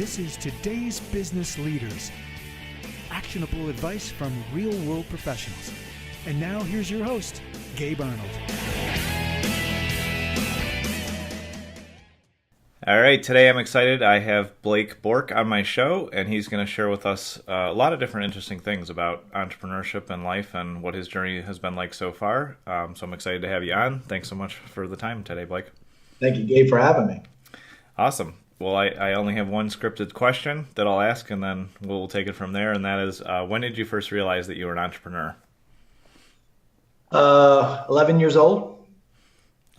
This is Today's Business Leaders. Actionable advice from real-world professionals. And now here's your host, Gabe Arnold. All right, today I'm excited. I have Bourque on my show, and he's going to share with us a lot of different interesting things about entrepreneurship and life and what his journey has been like so far. So I'm excited to have you on. Thanks so much for the time today, Bourque. Thank you, Gabe, for having me. Awesome. Well, I only have one scripted question that I'll ask, and then we'll take it from there, and that is, when did you first realize that you were an entrepreneur? 11 years old.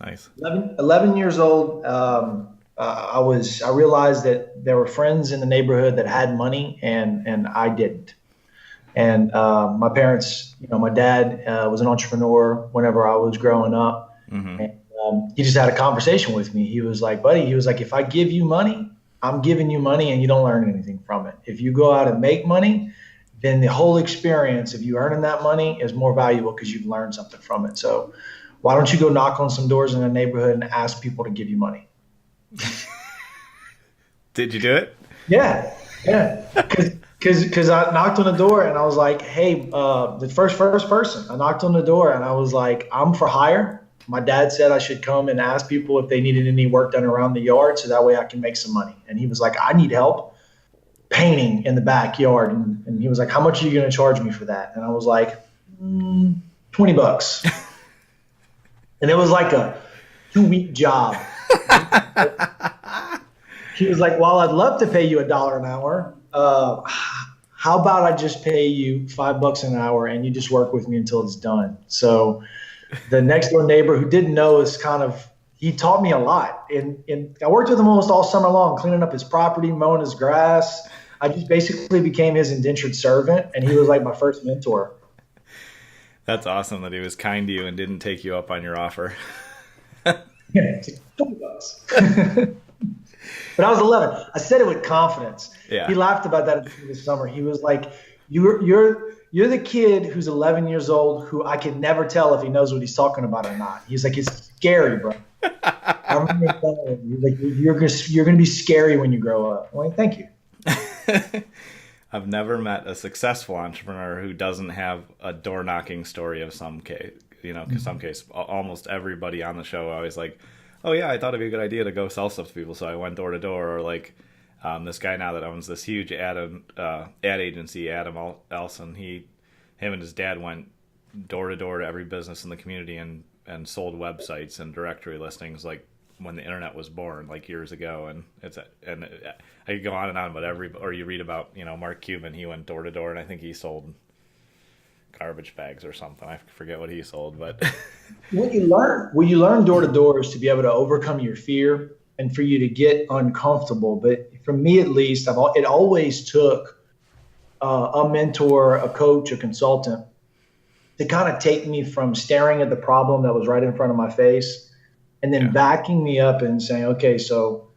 Nice. 11 years old. I realized that there were friends in the neighborhood that had money and I didn't. And my parents, my dad was an entrepreneur whenever I was growing up. Mm-hmm. And he just had a conversation with me. He was like, buddy, if I give you money, I'm giving you money and you don't learn anything from it. If you go out and make money, then the whole experience of you earning that money is more valuable because you've learned something from it. So why don't you go knock on some doors in the neighborhood and ask people to give you money? Did you do it? Yeah. Because I knocked on the door and I was like, hey, the first person. I knocked on the door and I was like, I'm for hire. My dad said I should come and ask people if they needed any work done around the yard so that way I can make some money. And he was like, I need help painting in the backyard. And he was like, how much are you going to charge me for that? And I was like, $20. And it was like a 2-week job. He was like, well, I'd love to pay you $1 an hour. How about I just pay you $5 an hour and you just work with me until it's done? So the next door neighbor who didn't know he taught me a lot. And I worked with him almost all summer long, cleaning up his property, mowing his grass. I just basically became his indentured servant, and he was like my first mentor. That's awesome that he was kind to you and didn't take you up on your offer. Yeah, it's $20. But I was 11. I said it with confidence. Yeah. He laughed about that at the end of the summer. He was like, You're the kid who's 11 years old who I can never tell if he knows what he's talking about or not. He's like, it's scary, bro. I remember telling him, he's like, you're going to be scary when you grow up. I'm like, thank you. I've never met a successful entrepreneur who doesn't have a door knocking story of some case. Some case, almost everybody on the show always like, oh yeah, I thought it'd be a good idea to go sell stuff to people, so I went door to door. Or like this guy now that owns this huge ad agency, Adam Elson, him and his dad went door to door to every business in the community and sold websites and directory listings like when the internet was born, like years ago. And I could go on and on, but or you read about Mark Cuban, he went door to door, and I think he sold garbage bags or something. I forget what he sold, but what you learn door to door is to be able to overcome your fear and for you to get uncomfortable. But for me, at least, it always took a mentor, a coach, a consultant to kind of take me from staring at the problem that was right in front of my face and then backing me up and saying, okay, so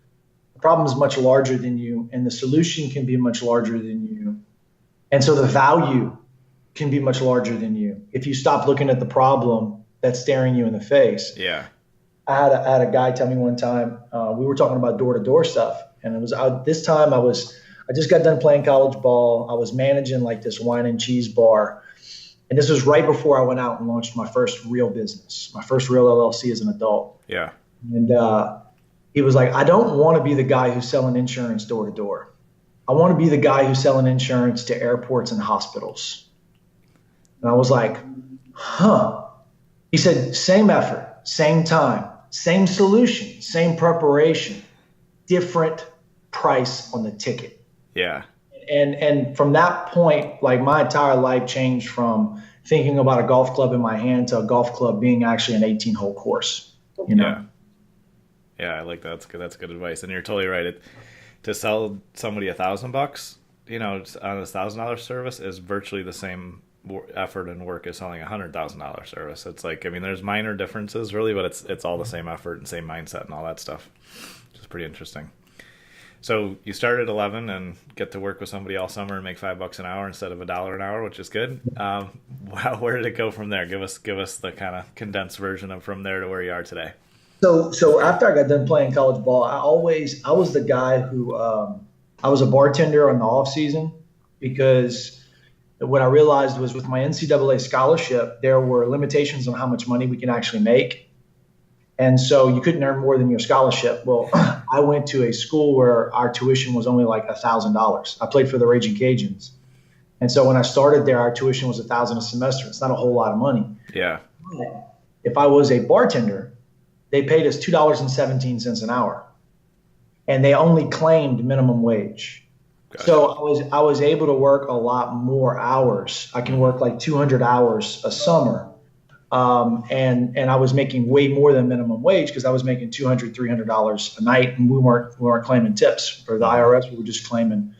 the problem is much larger than you and the solution can be much larger than you. And so the value can be much larger than you if you stop looking at the problem that's staring you in the face. Yeah. I had a guy tell me one time, we were talking about door-to-door stuff, and it was this time I just got done playing college ball. I was managing like this wine and cheese bar, and this was right before I went out and launched my first real business, my first real LLC as an adult. Yeah. And he was like, I don't want to be the guy who's selling insurance door to door. I want to be the guy who's selling insurance to airports and hospitals. And I was like, huh. He said, same effort, same time, same solution, same preparation, different price on the ticket. Yeah. And from that point, like my entire life changed from thinking about a golf club in my hand to a golf club being actually an 18-hole course. Yeah. Yeah, I like that. That's good. That's good advice. And you're totally right. To sell somebody $1,000, on a $1,000 service is virtually the same effort and work as selling $100,000 service. It's like, there's minor differences really, but it's all the same effort and same mindset and all that stuff, which is pretty interesting. So you start at 11 and get to work with somebody all summer and make $5 an hour instead of $1 an hour, which is good. Where did it go from there? Give us the kind of condensed version of from there to where you are today. So after I got done playing college ball, I was the guy who I was a bartender in the off season because what I realized was with my NCAA scholarship, there were limitations on how much money we can actually make. And so you couldn't earn more than your scholarship. Well, I went to a school where our tuition was only like $1,000. I played for the Raging Cajuns. And so when I started there, our tuition was $1,000 a semester. It's not a whole lot of money. Yeah. But if I was a bartender, they paid us $2.17 an hour. And they only claimed minimum wage. Gotcha. So I was able to work a lot more hours. I can work like 200 hours a summer. And I was making way more than minimum wage because I was making $200, $300 a night, and we weren't claiming tips for the IRS. We were just claiming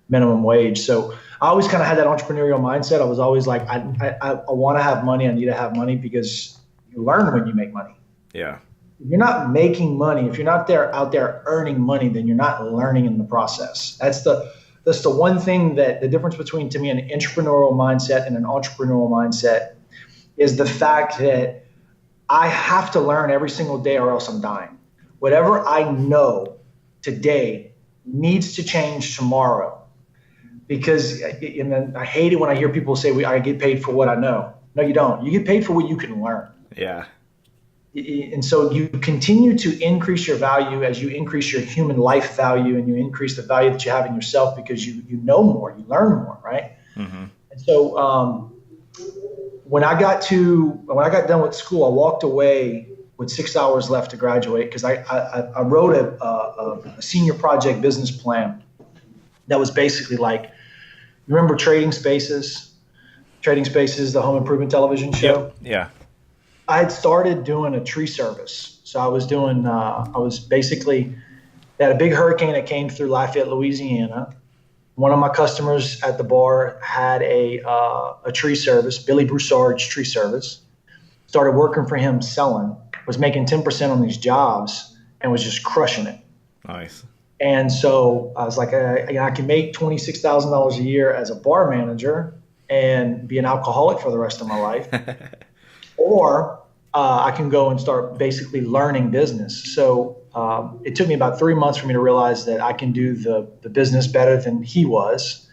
minimum wage. So I always kind of had that entrepreneurial mindset. I was always like, I want to have money. I need to have money because you learn when you make money. Yeah. If you're not making money, if you're not out there earning money, then you're not learning in the process. That's the one thing that the difference between, to me, an entrepreneurial mindset and an entrepreneurial mindset is the fact that I have to learn every single day or else I'm dying. Whatever I know today needs to change tomorrow. Because and then I hate it when I hear people say, I get paid for what I know. No, you don't. You get paid for what you can learn. Yeah. And so you continue to increase your value as you increase your human life value, and you increase the value that you have in yourself because you know more, you learn more, right? Mm-hmm. And so when I got done with school, I walked away with 6 hours left to graduate because I wrote a senior project business plan that was basically like, you remember Trading Spaces? Trading Spaces, the home improvement television show? Yep. Yeah. I had started doing a tree service. So I was basically, they had a big hurricane that came through Lafayette, Louisiana. One of my customers at the bar had a tree service, Billy Broussard's tree service. Started working for him selling, was making 10% on these jobs and was just crushing it. Nice. And so I was like, I can make $26,000 a year as a bar manager and be an alcoholic for the rest of my life. Or I can go and start basically learning business. So it took me about 3 months for me to realize that I can do the business better than he was,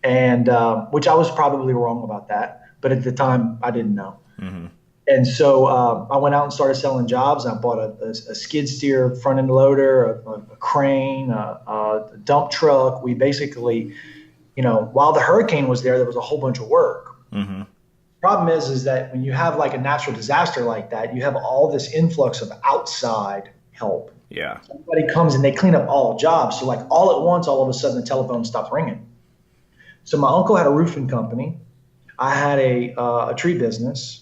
and which I was probably wrong about that. But at the time, I didn't know. Mm-hmm. And so I went out and started selling jobs. I bought a skid steer front end loader, a crane, a dump truck. We basically, while the hurricane was there was a whole bunch of work. Mm-hmm. Problem is that when you have like a natural disaster like that, you have all this influx of outside help. Yeah. Somebody comes and they clean up all jobs. So like all at once, all of a sudden the telephone stops ringing. So my uncle had a roofing company. I had a tree business.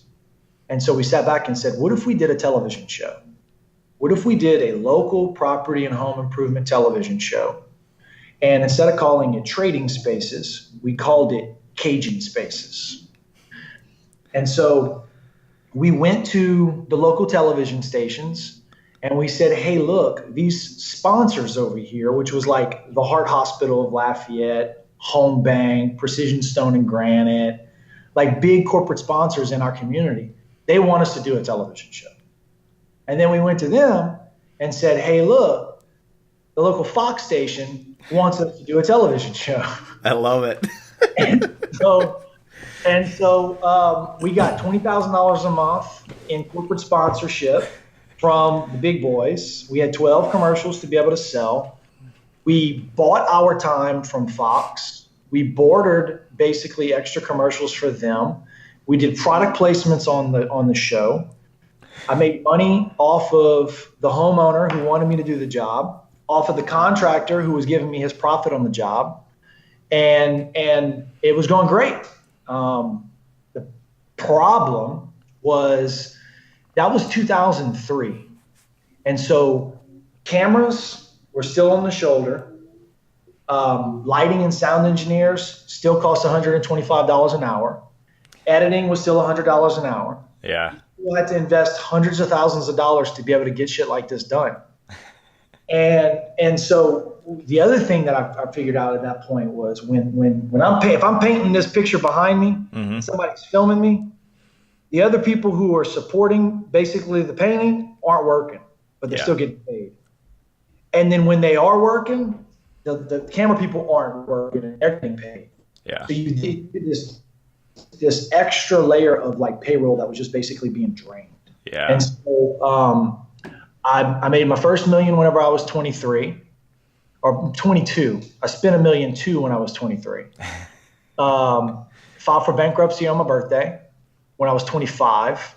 And so we sat back and said, what if we did a television show? What if we did a local property and home improvement television show? And instead of calling it Trading Spaces, we called it Cajun Spaces. And so we went to the local television stations and we said, hey, look, these sponsors over here, which was like the Heart Hospital of Lafayette, Home Bank, Precision Stone and Granite, like big corporate sponsors in our community, they want us to do a television show. And then we went to them and said, hey, look, the local Fox station wants us to do a television show. I love it. And so we got $20,000 a month in corporate sponsorship from the big boys. We had 12 commercials to be able to sell. We bought our time from Fox. We bordered basically extra commercials for them. We did product placements on the show. I made money off of the homeowner who wanted me to do the job, off of the contractor who was giving me his profit on the job, and it was going great. The problem was that was 2003. And so cameras were still on the shoulder. Lighting and sound engineers still cost $125 an hour. Editing was still $100 an hour. Yeah. People had to invest hundreds of thousands of dollars to be able to get shit like this done. And so the other thing that I figured out at that point was when if I'm painting this picture behind me, mm-hmm. somebody's filming me, the other people who are supporting basically the painting aren't working, but they're still getting paid. And then when they are working, the camera people aren't working and they're getting paid. Yeah. So you did this extra layer of like payroll that was just basically being drained. Yeah. And so I made my first million whenever I was 23 or 22. I spent $1.2 million when I was 23. Filed for bankruptcy on my birthday when I was 25.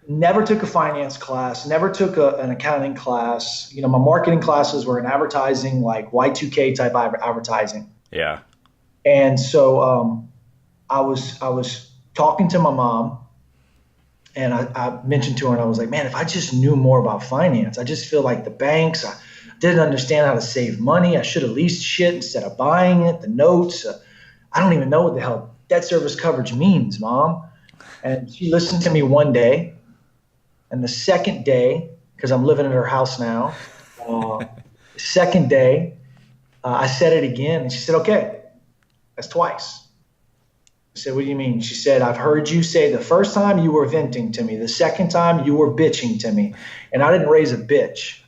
Never took a finance class, never took an accounting class. You know, my marketing classes were in advertising, like Y2K type advertising. Yeah. And so I was talking to my mom, and I mentioned to her, and I was like, man, if I just knew more about finance, I just feel like the banks, I didn't understand how to save money. I should have leased shit instead of buying it, the notes. I don't even know what the hell debt service coverage means, Mom. And she listened to me one day. And the second day, because I'm living in her house now, second day, I said it again. And she said, okay, that's twice. I said, what do you mean? She said, I've heard you say the first time you were venting to me, the second time you were bitching to me, and I didn't raise a bitch.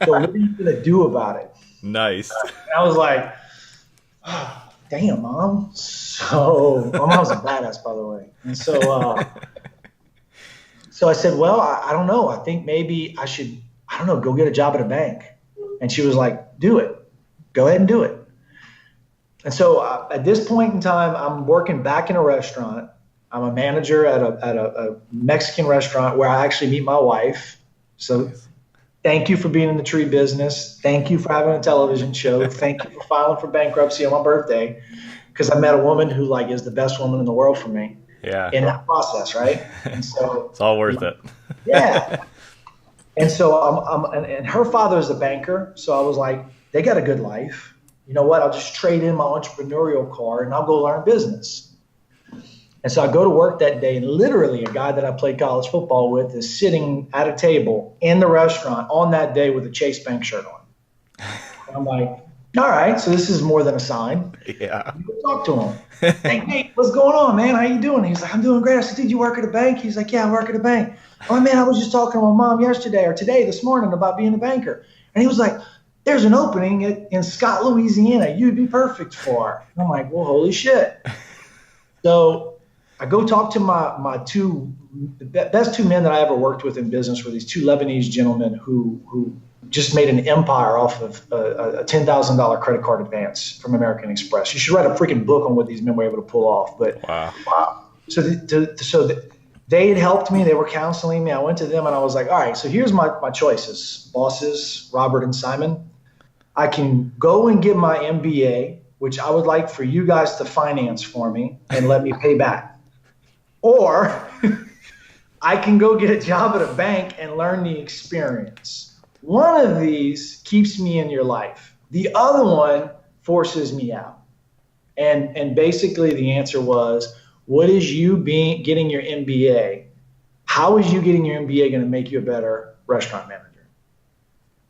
So what are you going to do about it? Nice. And I was like, oh, damn, Mom. So my mom's a badass, by the way. And so I said, well, I don't know. I think maybe I should, I don't know, go get a job at a bank. And she was like, do it. Go ahead and do it. And so at this point in time, I'm working back in a restaurant. I'm a manager at a Mexican restaurant where I actually meet my wife. So thank you for being in the tree business. Thank you for having a television show. Thank you for filing for bankruptcy on my birthday, because I met a woman who like is the best woman in the world for me. Yeah. In that process, right? And so it's all worth it. Yeah. And so and her father is a banker. So I was like, they got a good life. You know what? I'll just trade in my entrepreneurial card and I'll go learn business. And so I go to work that day, and literally a guy that I played college football with is sitting at a table in the restaurant on that day with a Chase Bank shirt on. And I'm like, all right, so this is more than a sign. Yeah. Go talk to him. Hey, Nate, what's going on, man? How you doing? He's like, I'm doing great. I said, did you work at a bank? He's like, yeah, I work at a bank. Oh, man, I was just talking to my mom yesterday or today, this morning, about being a banker. And he was like, there's an opening in Scott, Louisiana. You'd be perfect for. And I'm like, well, holy shit. So I go talk to my the best two men that I ever worked with in business were these two Lebanese gentlemen who just made an empire off of a $10,000 credit card advance from American Express. You should write a freaking book on what these men were able to pull off. But wow. So they had helped me. They were counseling me. I went to them and I was like, all right, so here's my choices, bosses, Robert and Simon. I can go and get my MBA, which I would like for you guys to finance for me and let me pay back. Or I can go get a job at a bank and learn the experience. One of these keeps me in your life. The other one forces me out. And basically the answer was, what is you getting your MBA? How is you getting your MBA going to make you a better restaurant manager?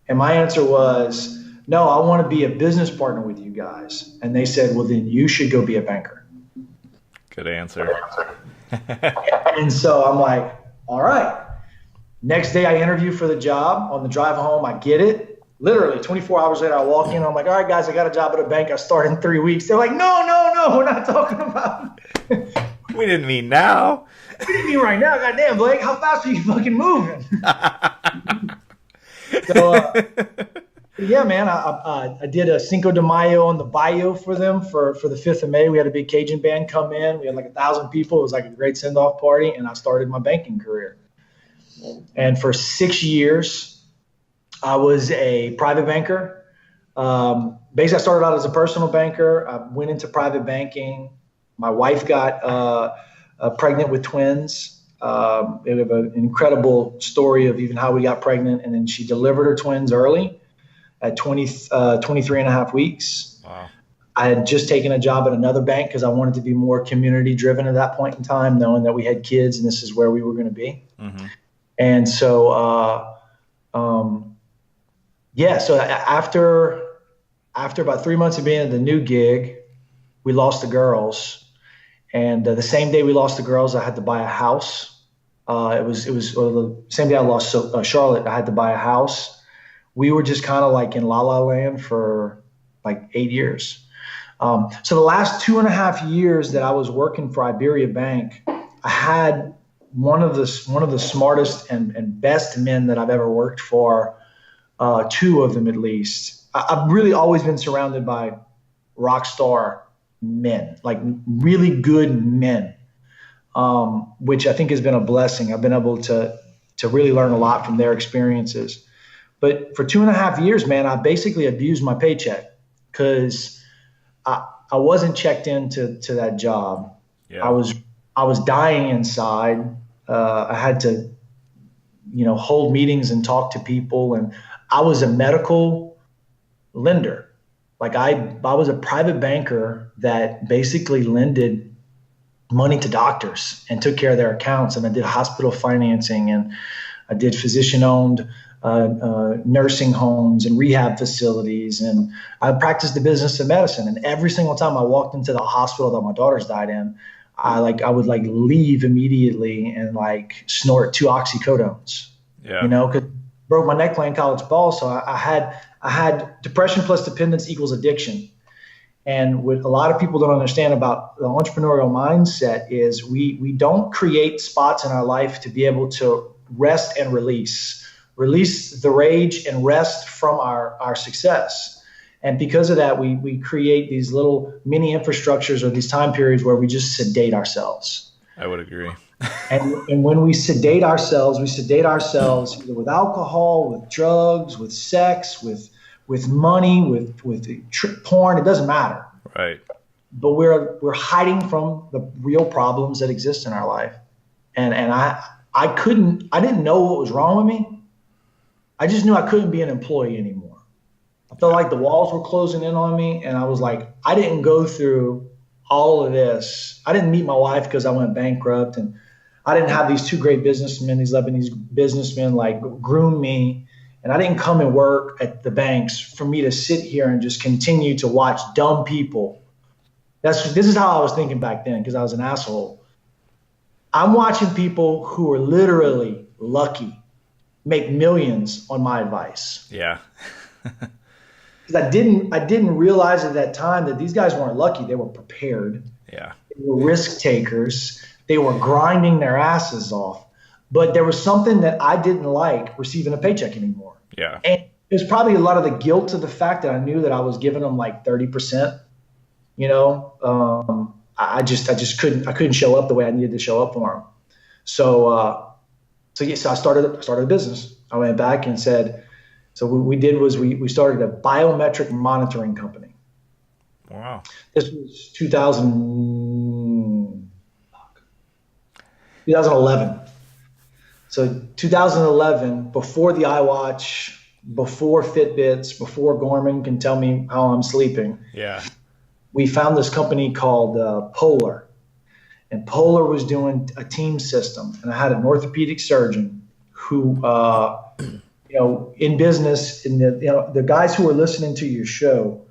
And my answer was, no, I want to be a business partner with you guys. And they said, well, then you should go be a banker. Good answer. And so I'm like, all right. Next day I interview for the job. On the drive home, I get it. Literally 24 hours later, I walk in. I'm like, all right, guys, I got a job at a bank. I start in 3 weeks. They're like, no, we're not talking about it. We didn't mean now. We didn't mean right now. Goddamn, Blake, how fast are you fucking moving? So, yeah, man, I did a Cinco de Mayo on the bayou for them for the 5th of May. We had a big Cajun band come in. We had like 1,000 people. It was like a great send-off party, and I started my banking career. And for 6 years, I was a private banker. Basically, I started out as a personal banker. I went into private banking. My wife got pregnant with twins. We have an incredible story of even how we got pregnant. And then she delivered her twins early at 23 and a half weeks. Wow. I had just taken a job at another bank because I wanted to be more community driven at that point in time, knowing that we had kids and this is where we were going to be. Mm-hmm. And so, so after about 3 months of being at the new gig, we lost the girls. And the same day we lost the girls, I had to buy a house. It was the same day I lost Charlotte, I had to buy a house. we were just kind of like in la la land for like 8 years. So the last 2.5 years that I was working for Iberia Bank, I had one of the smartest and best men that I've ever worked for, two of them at least. I've really always been surrounded by rock star men, like really good men, which I think has been a blessing. I've been able to really learn a lot from their experiences. But for 2.5 years, man, I basically abused my paycheck because I wasn't checked into that job. Yeah. I was dying inside. I had to, hold meetings and talk to people, and I was a medical lender. Like I was a private banker that basically lended money to doctors and took care of their accounts. And I did hospital financing, and I did physician-owned nursing homes and rehab facilities. And I practiced the business of medicine. And every single time I walked into the hospital that my daughters died in, I would leave immediately and snort 2 oxycodones. Yeah. Because broke my neck playing college ball. So I had depression plus dependence equals addiction. And what a lot of people don't understand about the entrepreneurial mindset is we don't create spots in our life to be able to rest and release the rage and rest from our success. And because of that, we create these little mini infrastructures or these time periods where we just sedate ourselves. I would agree. And when we sedate ourselves either with alcohol, with drugs, with sex, with money, with porn. It doesn't matter. Right. But we're hiding from the real problems that exist in our life. And I didn't know what was wrong with me. I just knew I couldn't be an employee anymore. I felt like the walls were closing in on me, and I was like, I didn't go through all of this. I didn't meet my wife because I went bankrupt, and I didn't have these 2 great businessmen, these Lebanese businessmen, groom me. And I didn't come and work at the banks for me to sit here and just continue to watch dumb people. This is how I was thinking back then, because I was an asshole. I'm watching people who are literally lucky make millions on my advice. Yeah. Because I didn't realize at that time that these guys weren't lucky. They were prepared. Yeah. They were risk takers. They were grinding their asses off. But there was something that I didn't like receiving a paycheck anymore. Yeah. And it was probably a lot of the guilt of the fact that I knew that I was giving them 30%. I couldn't show up the way I needed to show up for them. So I started a business. I went back and said, so what we did was we started a biometric monitoring company. Wow. This was 2011. So 2011, before the iWatch, before Fitbits, before Garmin can tell me how I'm sleeping. Yeah. We found this company called Polar. And Polar was doing a team system. And I had an orthopedic surgeon who, in business, the guys who are listening to your show,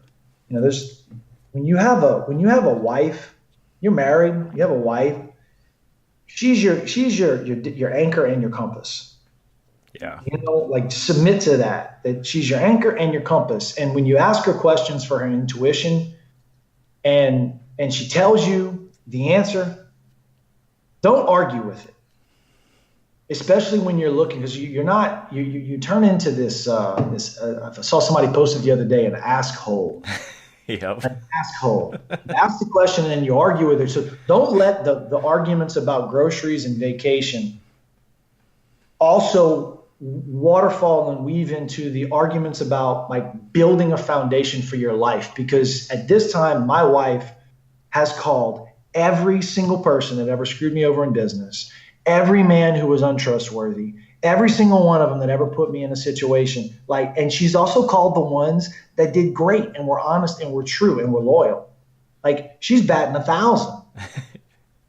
there's when you have a wife, you're married, you have a wife, she's your anchor and your compass. Yeah. Submit to that she's your anchor and your compass. And when you ask her questions for her intuition and she tells you the answer, don't argue with it. Especially when you're looking, because you turn into this, I saw somebody posted the other day, an ask hole. Yep. An ask hole. Ask the question and then you argue with her. So don't let the arguments about groceries and vacation also waterfall and weave into the arguments about building a foundation for your life. Because at this time, my wife has called every single person that ever screwed me over in business, every man who was untrustworthy, every single one of them that ever put me in a situation. And she's also called the ones that did great and were honest and were true and were loyal. She's batting 1,000.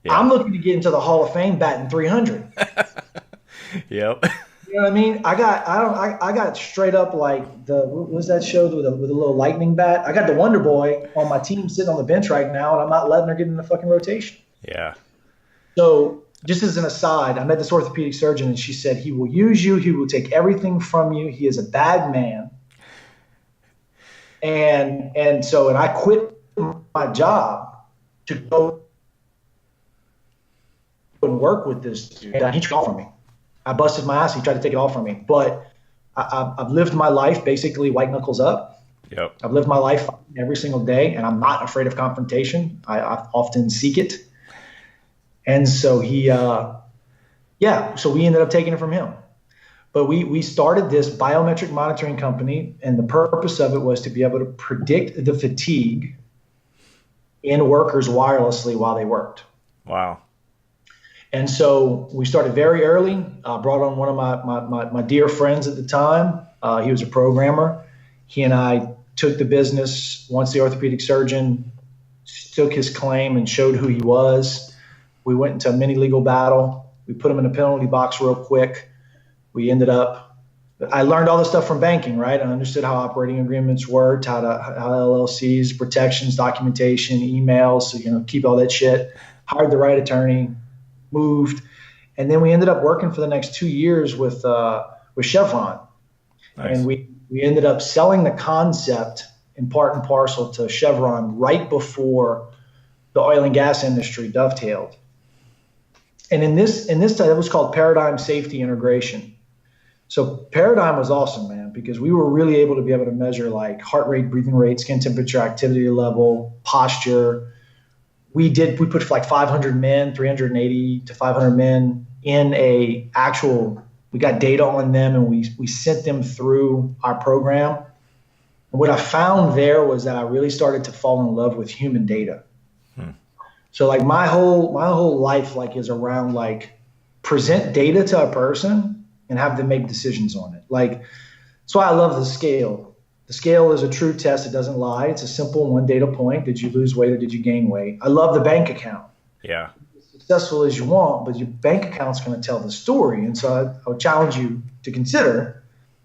Yeah. I'm looking to get into the Hall of Fame batting 300. Yep. You know what I mean? I got straight up what was that show with a little lightning bat? I got the Wonder Boy on my team sitting on the bench right now, and I'm not letting her get in the fucking rotation. Yeah. So just as an aside, I met this orthopedic surgeon and she said, he will use you. He will take everything from you. He is a bad man. And I quit my job to go and work with this dude. And he took it all from me. I busted my ass. He tried to take it all from me. But I've lived my life basically white knuckles up. Yep. I've lived my life every single day, and I'm not afraid of confrontation. I often seek it. And so so we ended up taking it from him. But we started this biometric monitoring company, and the purpose of it was to be able to predict the fatigue in workers wirelessly while they worked. Wow. And so we started very early. Brought on one of my dear friends at the time. He was a programmer. He and I took the business once the orthopedic surgeon took his claim and showed who he was. We went into a mini legal battle. We put him in a penalty box real quick. We ended up, I learned all this stuff from banking, right? I understood how operating agreements worked, how LLCs, protections, documentation, emails, so, keep all that shit. Hired the right attorney, moved. And then we ended up working for the next 2 years with Chevron. Nice. And we ended up selling the concept in part and parcel to Chevron right before the oil and gas industry dovetailed. And in this time, it was called Paradigm Safety Integration. So Paradigm was awesome, man, because we were really able to be able to measure like heart rate, breathing rate, skin temperature, activity level, posture. We put like 500 men, 380 to 500 men in we got data on them, and we sent them through our program. And what I found there was that I really started to fall in love with human data. So like my whole life like is around like present data to a person and have them make decisions on it. Like, that's why I love the scale. The scale is a true test. It doesn't lie. It's a simple one data point. Did you lose weight or did you gain weight? I love the bank account. Yeah. As successful as you want, but your bank account's going to tell the story. And so I would challenge you to consider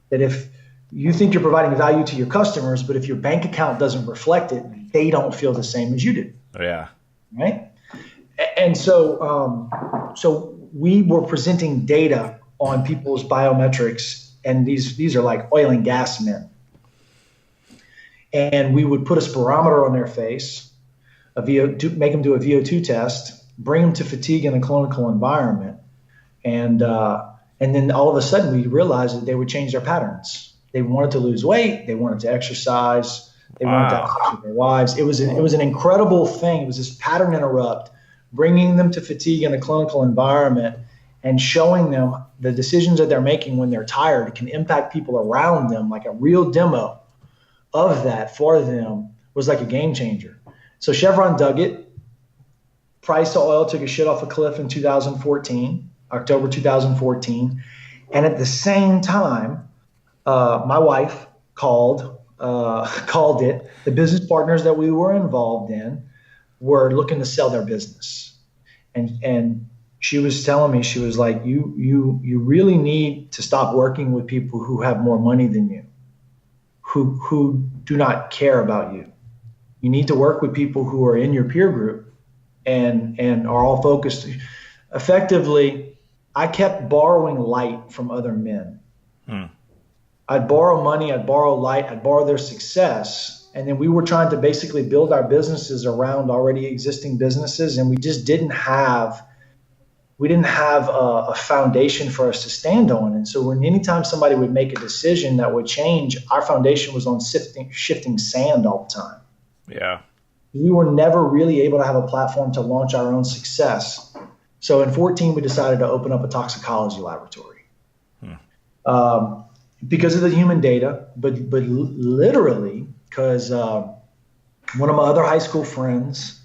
that if you think you're providing value to your customers, but if your bank account doesn't reflect it, they don't feel the same as you do. Yeah. Right. And so we were presenting data on people's biometrics, and these are like oil and gas men. And we would put a spirometer on their face, make them do a VO2 test, bring them to fatigue in a clinical environment, and then all of a sudden we realized that they would change their patterns. They wanted to lose weight, they wanted to exercise, they wanted to have sex with their wives. It was an incredible thing. It was this pattern interrupt, bringing them to fatigue in a clinical environment and showing them the decisions that they're making when they're tired can impact people around them. Like a real demo of that for them was like a game changer. So Chevron dug it. Price of oil took a shit off a cliff in 2014, October 2014. And at the same time, my wife called it. The business partners that we were involved in were looking to sell their business. And she was telling me, she was like, you really need to stop working with people who have more money than you, who do not care about you. You need to work with people who are in your peer group and are all focused. Effectively, I kept borrowing light from other men. I'd borrow money, I'd borrow light, I'd borrow their success. And then we were trying to basically build our businesses around already existing businesses. And we just didn't have a foundation for us to stand on. And so anytime somebody would make a decision that would change, our foundation was on shifting sand all the time. Yeah. We were never really able to have a platform to launch our own success. So in 2014, we decided to open up a toxicology laboratory. Because of the human data, but literally because one of my other high school friends,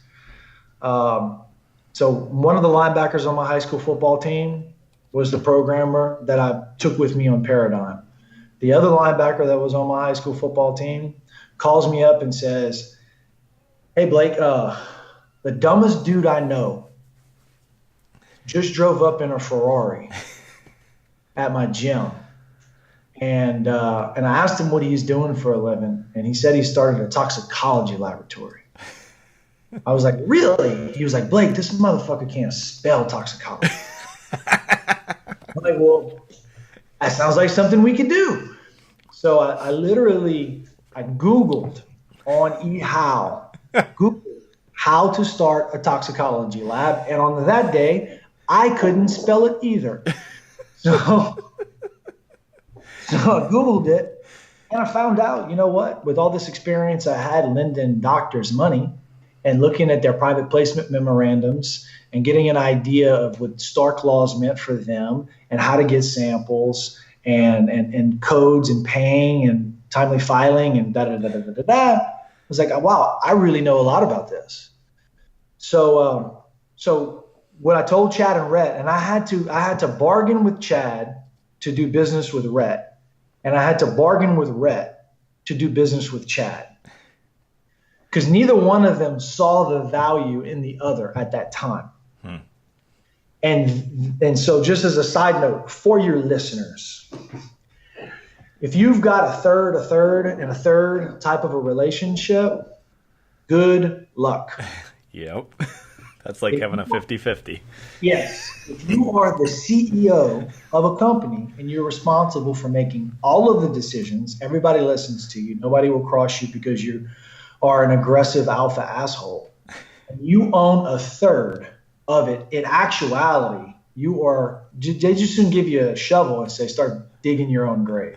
so one of the linebackers on my high school football team was the programmer that I took with me on Paradigm. The other linebacker that was on my high school football team calls me up and says, "Hey, Blake, the dumbest dude I know just drove up in a Ferrari at my gym. And I asked him what he's doing for a living, and he said he started a toxicology laboratory." I was like, really? He was like, Blake, this motherfucker can't spell toxicology. I'm like, well, that sounds like something we could do. So I literally, I Googled on Googled how to start a toxicology lab. And on that day, I couldn't spell it either. So, so I Googled it and I found out, you know what, with all this experience I had lending doctors money and looking at their private placement memorandums and getting an idea of what Stark laws meant for them and how to get samples and codes and paying and timely filing and da-da-da-da-da-da. I was like, wow, I really know a lot about this. So what I told Chad and Rhett, and I had to bargain with Chad to do business with Rhett, and I had to bargain with Rhett to do business with Chad, because neither one of them saw the value in the other at that time. And so just as a side note for your listeners, if you've got a third, and a third type of a relationship, good luck. Yep. That's like having a 50-50. Yes. If you are the CEO of a company and you're responsible for making all of the decisions, everybody listens to you. Nobody will cross you because you are an aggressive alpha asshole. And you own a third of it. In actuality, they just soon give you a shovel and say, start digging your own grave.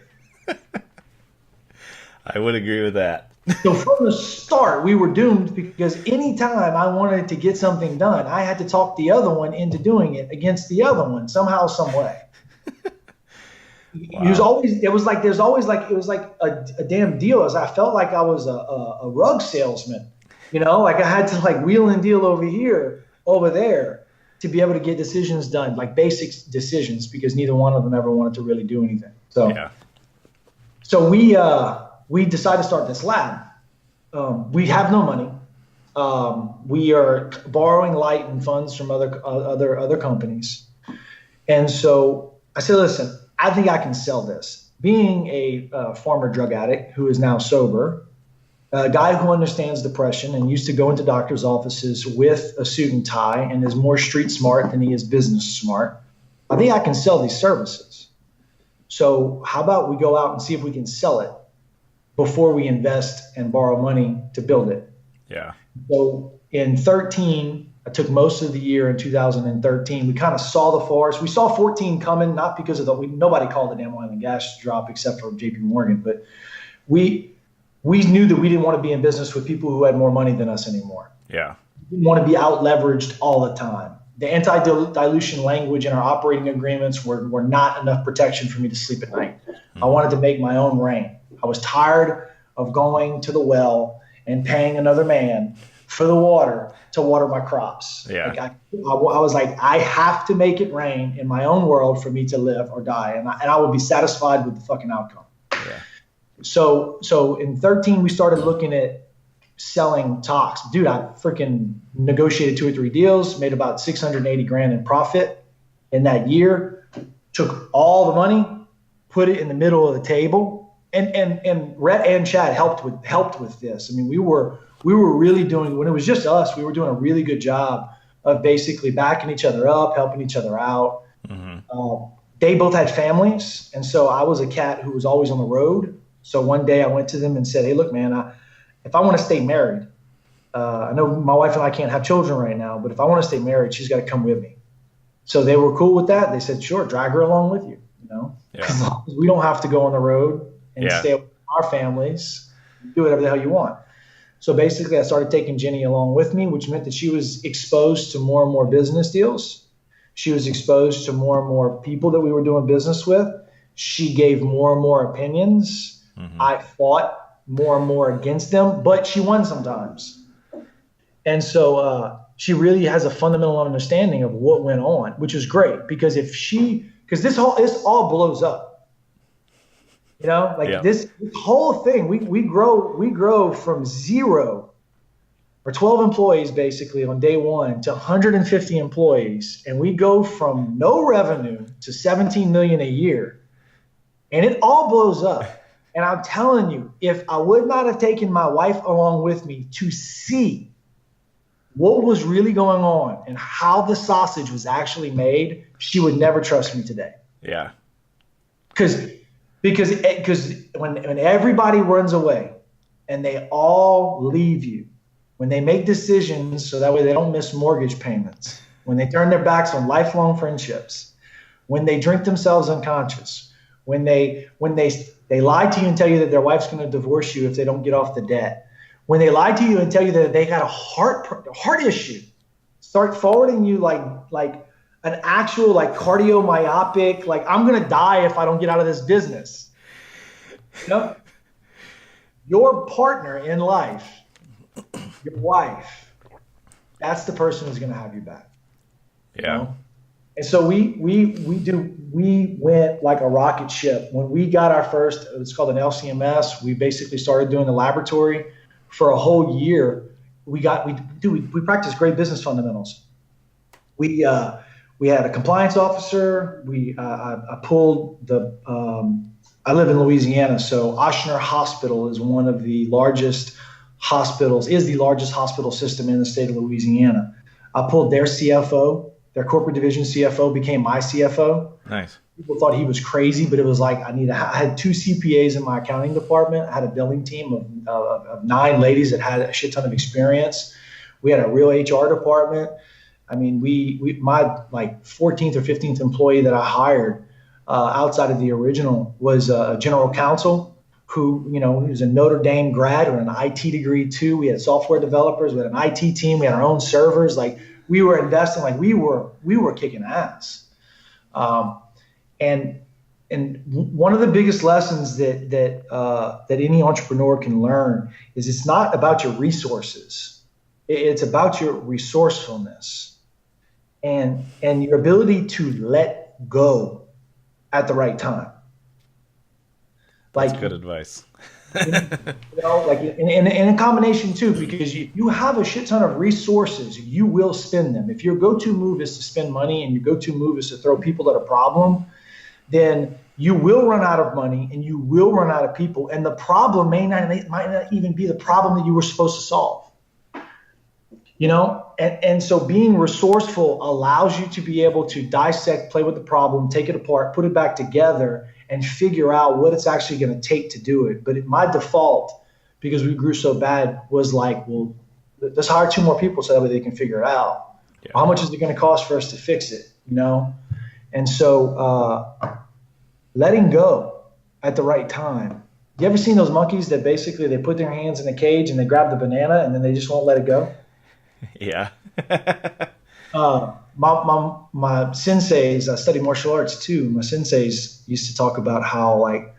I would agree with that. So from the start, we were doomed, because anytime I wanted to get something done, I had to talk the other one into doing it against the other one somehow, some way. Wow. It was like a damn deal. As I felt like I was a rug salesman, like I had to like wheel and deal over there to be able to get decisions done, like basic decisions, because neither one of them ever wanted to really do anything. So, yeah. So we decided to start this lab. We have no money. We are borrowing light and funds from other companies. And so I said, listen, I think I can sell this. Being a former drug addict who is now sober, a guy who understands depression and used to go into doctors' offices with a suit and tie and is more street smart than he is business smart, I think I can sell these services. So how about we go out and see if we can sell it before we invest and borrow money to build it. Yeah. So in 2013, I took most of the year in 2013. We kind of saw the forest. We saw 14 coming, not because of nobody called the damn oil and gas drop except for JP Morgan, but we knew that we didn't want to be in business with people who had more money than us anymore. Yeah. We didn't want to be out leveraged all the time. The anti-dilution language in our operating agreements were not enough protection for me to sleep at night. I wanted to make my own rain. I was tired of going to the well and paying another man for the water to water my crops. Yeah. Like I was like, I have to make it rain in my own world for me to live or die. And I would be satisfied with the fucking outcome. Yeah. So in 2013, we started looking at selling tox. Dude, I freaking negotiated 2 or 3 deals, made about $680,000 in profit in that year, took all the money, put it in the middle of the table. And Rhett and Chad helped with this. I mean, we were really doing, when it was just us, we were doing a really good job of basically backing each other up, helping each other out. Mm-hmm. They both had families, and so I was a cat who was always on the road. So one day I went to them and said, "Hey, look, man, if I want to stay married, I know my wife and I can't have children right now, but if I want to stay married, she's got to come with me." So they were cool with that. They said, "Sure, drag her along with you." As long as we don't have to go on the road and stay with our families, do whatever the hell you want. So basically I started taking Jenny along with me, which meant that she was exposed to more and more business deals. She was exposed to more and more people that we were doing business with. She gave more and more opinions. Mm-hmm. I fought more and more against them, but she won sometimes. And so she really has a fundamental understanding of what went on, which is great, because this all blows up. This whole thing, we grow from 0 or 12 employees basically on day one to 150 employees. And we go from no revenue to 17 million a year, and it all blows up. And I'm telling you, if I would not have taken my wife along with me to see what was really going on and how the sausage was actually made, she would never trust me today. Yeah. Because when everybody runs away and they all leave you, when they make decisions so that way they don't miss mortgage payments, when they turn their backs on lifelong friendships, when they drink themselves unconscious, when they lie to you and tell you that their wife's going to divorce you if they don't get off the debt, when they lie to you and tell you that they got a heart issue, start forwarding you like an actual like cardiomyopic, like I'm going to die if I don't get out of this business. You know? Your partner in life, your wife, that's the person who's going to have you back. Yeah. You know? And so we went like a rocket ship. When we got our first, it's called an LCMS, we basically started doing the laboratory for a whole year. We practiced great business fundamentals. We had a compliance officer. I pulled I live in Louisiana, so Ochsner Hospital is one of the largest hospitals, is the largest hospital system in the state of Louisiana. I pulled their CFO, their corporate division CFO became my CFO. Nice. People thought he was crazy, but it was like I had 2 CPAs in my accounting department. I had a billing team of 9 ladies that had a shit ton of experience. We had a real HR department. I mean, my like 14th or 15th employee that I hired outside of the original was a general counsel who, he was a Notre Dame grad or an IT degree too. We had software developers, we had an IT team, we had our own servers. Like we were investing, like we were kicking ass. And one of the biggest lessons that any entrepreneur can learn is it's not about your resources. It's about your resourcefulness and your ability to let go at the right time. That's good advice. Like in a combination too, because you have a shit ton of resources, you will spend them. If your go-to move is to spend money and your go-to move is to throw people at a problem, then you will run out of money and you will run out of people. And the problem might not even be the problem that you were supposed to solve. And so being resourceful allows you to be able to dissect, play with the problem, take it apart, put it back together, and figure out what it's actually going to take to do it. But my default, because we grew so bad, was like, well, let's hire 2 more people so that way they can figure it out. Yeah. How much is it going to cost for us to fix it? And so letting go at the right time. You ever seen those monkeys that basically they put their hands in a cage and they grab the banana and then they just won't let it go? Yeah. My senseis, I study martial arts too. My senseis used to talk about how, like,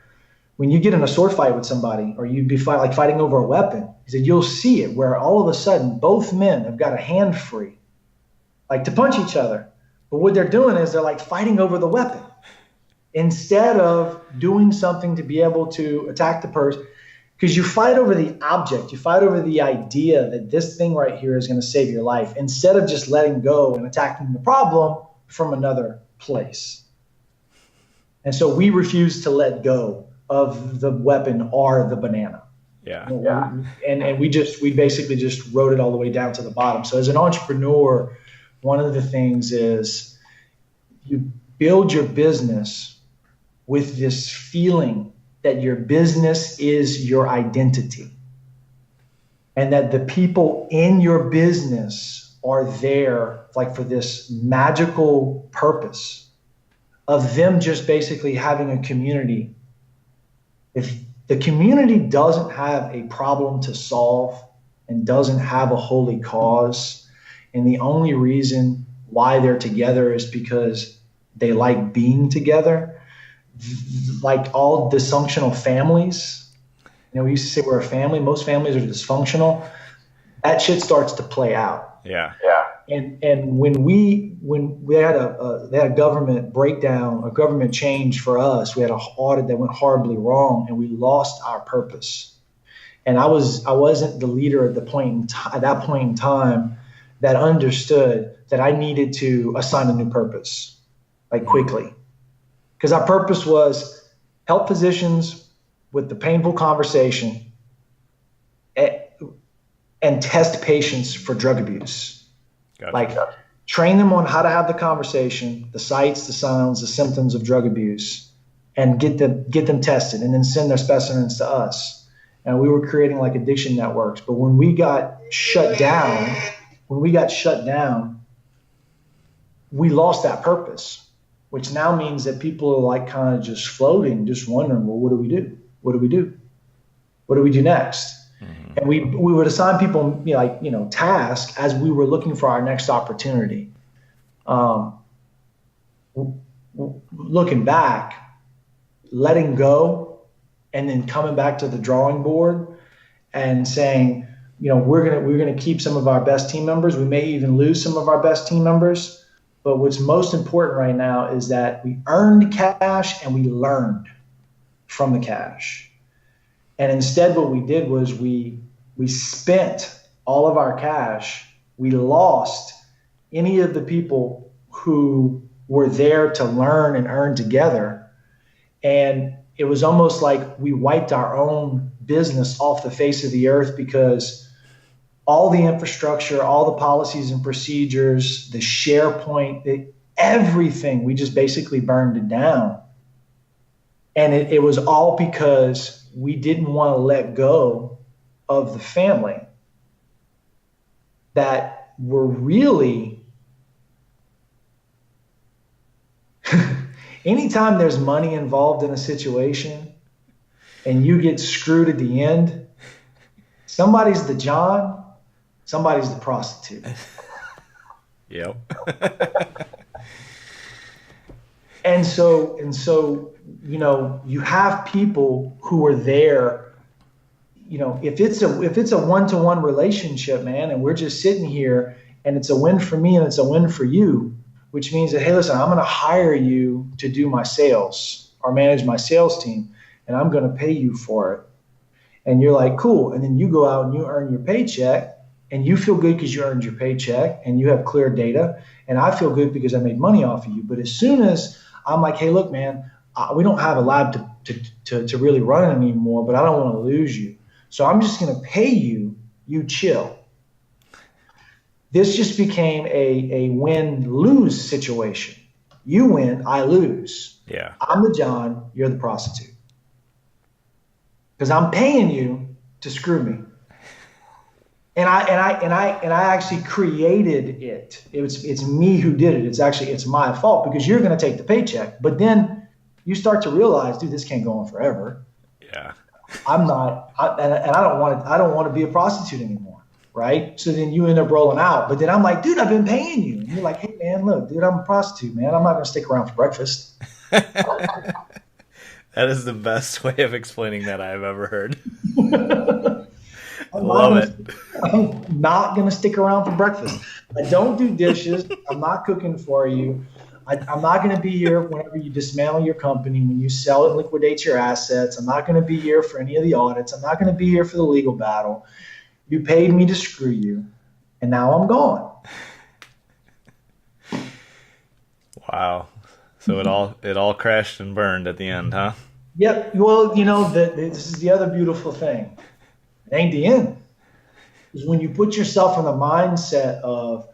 when you get in a sword fight with somebody or you'd be fighting over a weapon, he said, you'll see it where all of a sudden both men have got a hand free, like to punch each other. But what they're doing is they're like fighting over the weapon instead of doing something to be able to attack the person. Because you fight over the object, you fight over the idea that this thing right here is going to save your life instead of just letting go and attacking the problem from another place. And so we refuse to let go of the weapon or the banana. Yeah. And we basically just wrote it all the way down to the bottom. So as an entrepreneur, one of the things is you build your business with this feeling that your business is your identity and that the people in your business are there like for this magical purpose of them just basically having a community. If the community doesn't have a problem to solve and doesn't have a holy cause, and the only reason why they're together is because they like being together, like all dysfunctional families, we used to say we're a family. Most families are dysfunctional. That shit starts to play out. Yeah. And when we had a government breakdown, a government change for us, we had an audit that went horribly wrong, and we lost our purpose. And I wasn't the leader at that point in time that understood that I needed to assign a new purpose, like quickly. Because our purpose was help physicians with the painful conversation and test patients for drug abuse. Gotcha. Like train them on how to have the conversation, the sights, the sounds, the symptoms of drug abuse, and get them tested, and then send their specimens to us. And we were creating like addiction networks. But when we got shut down, we lost that purpose, which now means that people are like kind of just floating, just wondering, well, what do we do? What do we do? What do we do next? And we would assign people, tasks as we were looking for our next opportunity. Looking back, letting go, and then coming back to the drawing board and saying, we're gonna keep some of our best team members. We may even lose some of our best team members. But what's most important right now is that we earned cash and we learned from the cash. And instead, what we did was we spent all of our cash. We lost any of the people who were there to learn and earn together. And it was almost like we wiped our own business off the face of the earth, because all the infrastructure, all the policies and procedures, the SharePoint, everything, we just basically burned it down. And it was all because we didn't want to let go of the family that were really, anytime there's money involved in a situation and you get screwed at the end, somebody's the John, somebody's the prostitute. Yep. And so, you have people who are there. If it's a one-to-one relationship, man, and we're just sitting here and it's a win for me and it's a win for you, which means that, hey, listen, I'm going to hire you to do my sales or manage my sales team, and I'm going to pay you for it. And you're like, cool. And then you go out and you earn your paycheck, and you feel good because you earned your paycheck and you have clear data. And I feel good because I made money off of you. But as soon as I'm like, hey, look, man, we don't have a lab to really run it anymore, but I don't want to lose you. So I'm just going to pay you, you chill. This just became a win-lose situation. You win, I lose. Yeah. I'm the John, you're the prostitute. Because I'm paying you to screw me. And I actually created it. It's me who did it. It's my fault, because you're going to take the paycheck. But then you start to realize, dude, this can't go on forever. Yeah. I don't want to be a prostitute anymore, right? So then you end up rolling out. But then I'm like, dude, I've been paying you. And you're like, hey, man, look, dude, I'm a prostitute, man. I'm not going to stick around for breakfast. That is the best way of explaining that I've ever heard. Love it. I'm not going to stick around for breakfast. I don't do dishes. I'm not cooking for you. I'm not going to be here whenever you dismantle your company, when you sell and liquidate your assets. I'm not going to be here for any of the audits. I'm not going to be here for the legal battle. You paid me to screw you, and now I'm gone. Wow. So it all crashed and burned at the end, huh? Yep. Well, this is the other beautiful thing. It ain't the end. Is when you put yourself in the mindset of,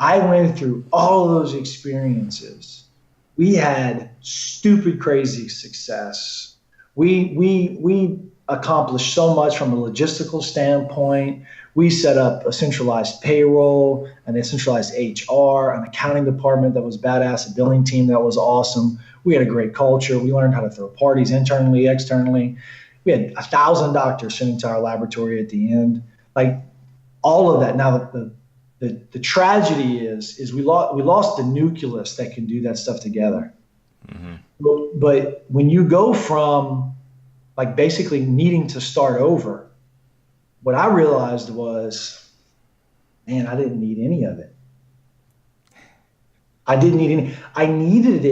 I went through all of those experiences. We had stupid, crazy success. We accomplished so much from a logistical standpoint. We set up a centralized payroll, and a centralized HR, an accounting department that was badass, a billing team that was awesome. We had a great culture. We learned how to throw parties internally, externally. We had 1,000 doctors sent into our laboratory at the end. Like all of that. Now the tragedy is we lost the nucleus that can do that stuff together. Mm-hmm. But when you go from like basically needing to start over, what I realized was, man, I didn't need any of it. I didn't need any. I needed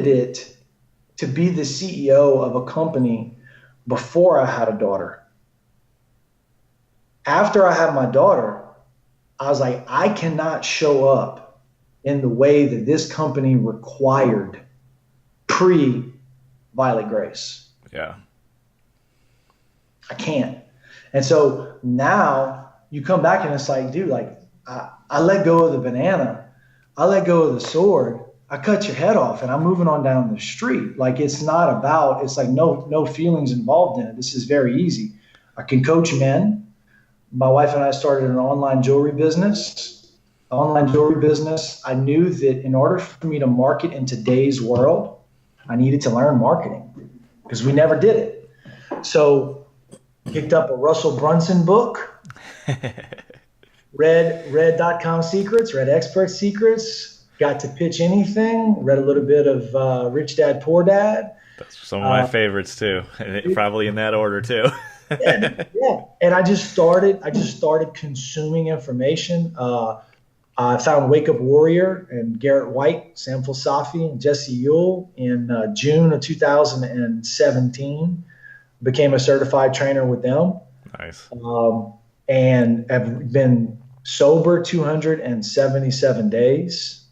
it to be the CEO of a company before I had a daughter. After I had my daughter, I was like, I cannot show up in the way that this company required pre-Violet Grace. Yeah. I can't. And so now you come back and it's like, dude, like I let go of the banana, I let go of the sword, I cut your head off, and I'm moving on down the street. Like it's not about, it's like no feelings involved in it. This is very easy. I can coach men. My wife and I started an online jewelry business. I knew that in order for me to market in today's world, I needed to learn marketing because we never did it. So picked up a Russell Brunson book, read .com secrets, read expert secrets, got to pitch anything, read a little bit of Rich Dad, Poor Dad. That's some of my favorites too. And probably in that order too. yeah. And I just started consuming information. I found Wake Up Warrior and Garrett White, Samful Safi, and Jesse Ewell in June of 2017. Became a certified trainer with them. Nice. And have been sober 277 days,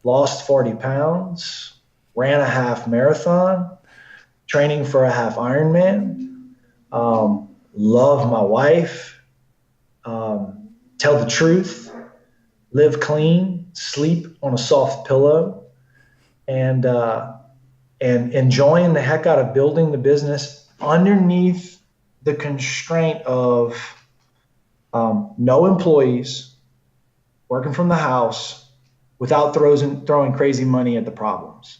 lost 40 pounds, ran a half marathon, training for a half Ironman, love my wife, tell the truth, live clean, sleep on a soft pillow, and enjoying the heck out of building the business underneath the constraint of no employees, working from the house, without throwing crazy money at the problems.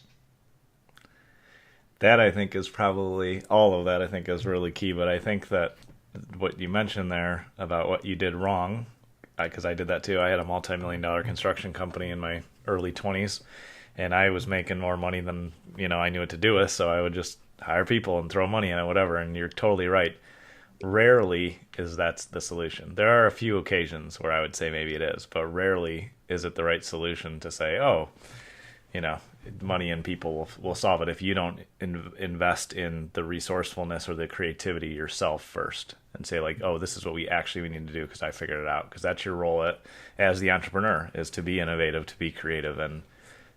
That I think is probably, all of that I think is really key, but I think that what you mentioned there about what you did wrong, because I did that too. I had a multi-million-dollar construction company in my early 20s, and I was making more money than I knew what to do with, so I would just hire people and throw money in it, whatever. And you're totally right. Rarely is that the solution. There are a few occasions where I would say maybe it is, but rarely is it the right solution to say, oh, money and people will solve it if you don't invest in the resourcefulness or the creativity yourself first and say like, oh, this is what we need to do because I figured it out. Because that's your role as the entrepreneur, is to be innovative, to be creative, and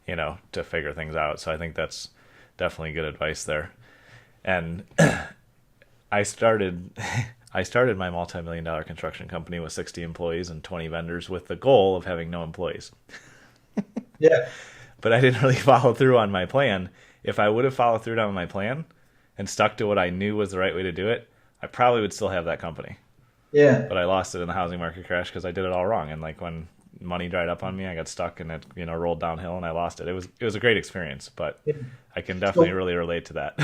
to figure things out. So I think that's definitely good advice there. And I started my multi-million-dollar construction company with 60 employees and 20 vendors with the goal of having no employees. Yeah. But I didn't really follow through on my plan. If I would have followed through on my plan and stuck to what I knew was the right way to do it, I probably would still have that company. Yeah. But I lost it in the housing market crash because I did it all wrong. And like when money dried up on me, I got stuck and it rolled downhill and I lost it. It was a great experience, but I can definitely really relate to that.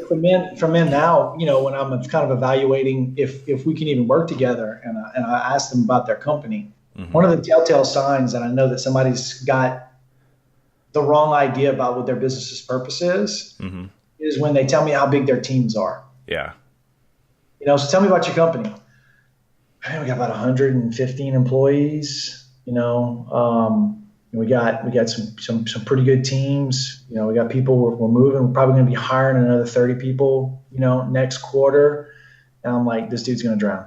For men now, when I'm kind of evaluating if we can even work together, and I ask them about their company, one of the telltale signs that I know that somebody's got the wrong idea about what their business's purpose is when they tell me how big their teams are. Yeah. So tell me about your company. We got about 115 employees. We got some pretty good teams. We got people we're moving. We're probably going to be hiring another 30 people, next quarter. And I'm like, this dude's going to drown.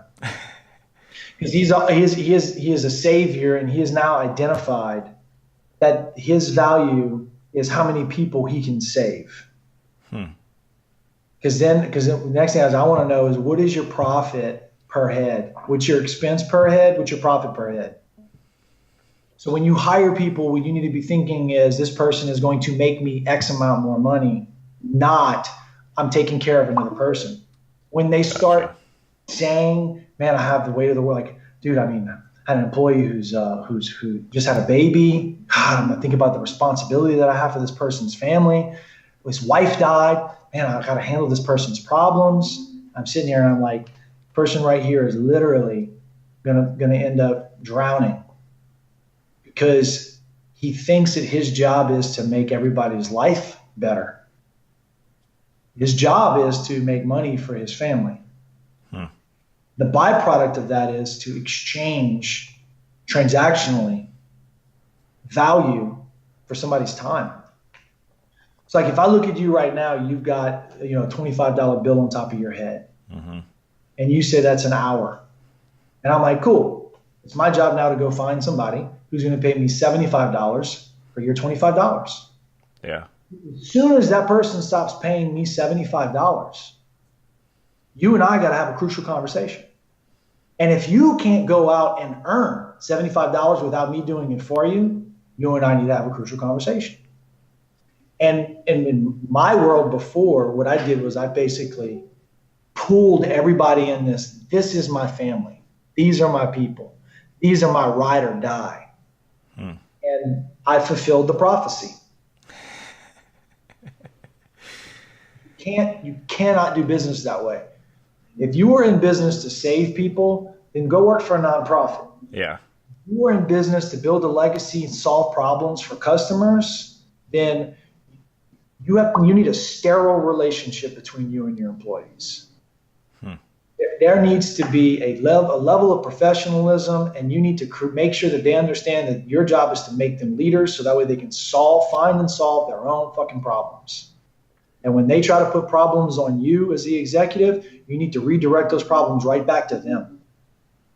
Because he is a savior, and he has now identified that his value is how many people he can save. Because the next thing I want to know is, what is your profit per head? What's your expense per head? What's your profit per head? So when you hire people, what you need to be thinking is, this person is going to make me X amount more money, not I'm taking care of another person. When they start saying, man, I have the weight of the world, like, dude, I had an employee who just had a baby. God, I'm gonna think about the responsibility that I have for this person's family. His wife died. Man, I got to handle this person's problems. I'm sitting here and I'm like, person right here is literally gonna end up drowning because he thinks that his job is to make everybody's life better. His job is to make money for his family. The byproduct of that is to exchange transactionally value for somebody's time. It's like, if I look at you right now, you've got a $25 bill on top of your head, and you say that's an hour, and I'm like, cool. It's my job now to go find somebody who's going to pay me $75 for your $25. Yeah. As soon as that person stops paying me $75, you and I got to have a crucial conversation. And if you can't go out and earn $75 without me doing it for you, you and I need to have a crucial conversation. And in my world before, what I did was I basically pooled everybody in this. This is my family. These are my people. These are my ride or die. And I fulfilled the prophecy. You cannot do business that way. If you are in business to save people, then go work for a nonprofit. Yeah. If you are in business to build a legacy and solve problems for customers, then you need a sterile relationship between you and your employees. There needs to be a level of professionalism, and you need to make sure that they understand that your job is to make them leaders, so that way they can find and solve their own fucking problems. And when they try to put problems on you as the executive, you need to redirect those problems right back to them.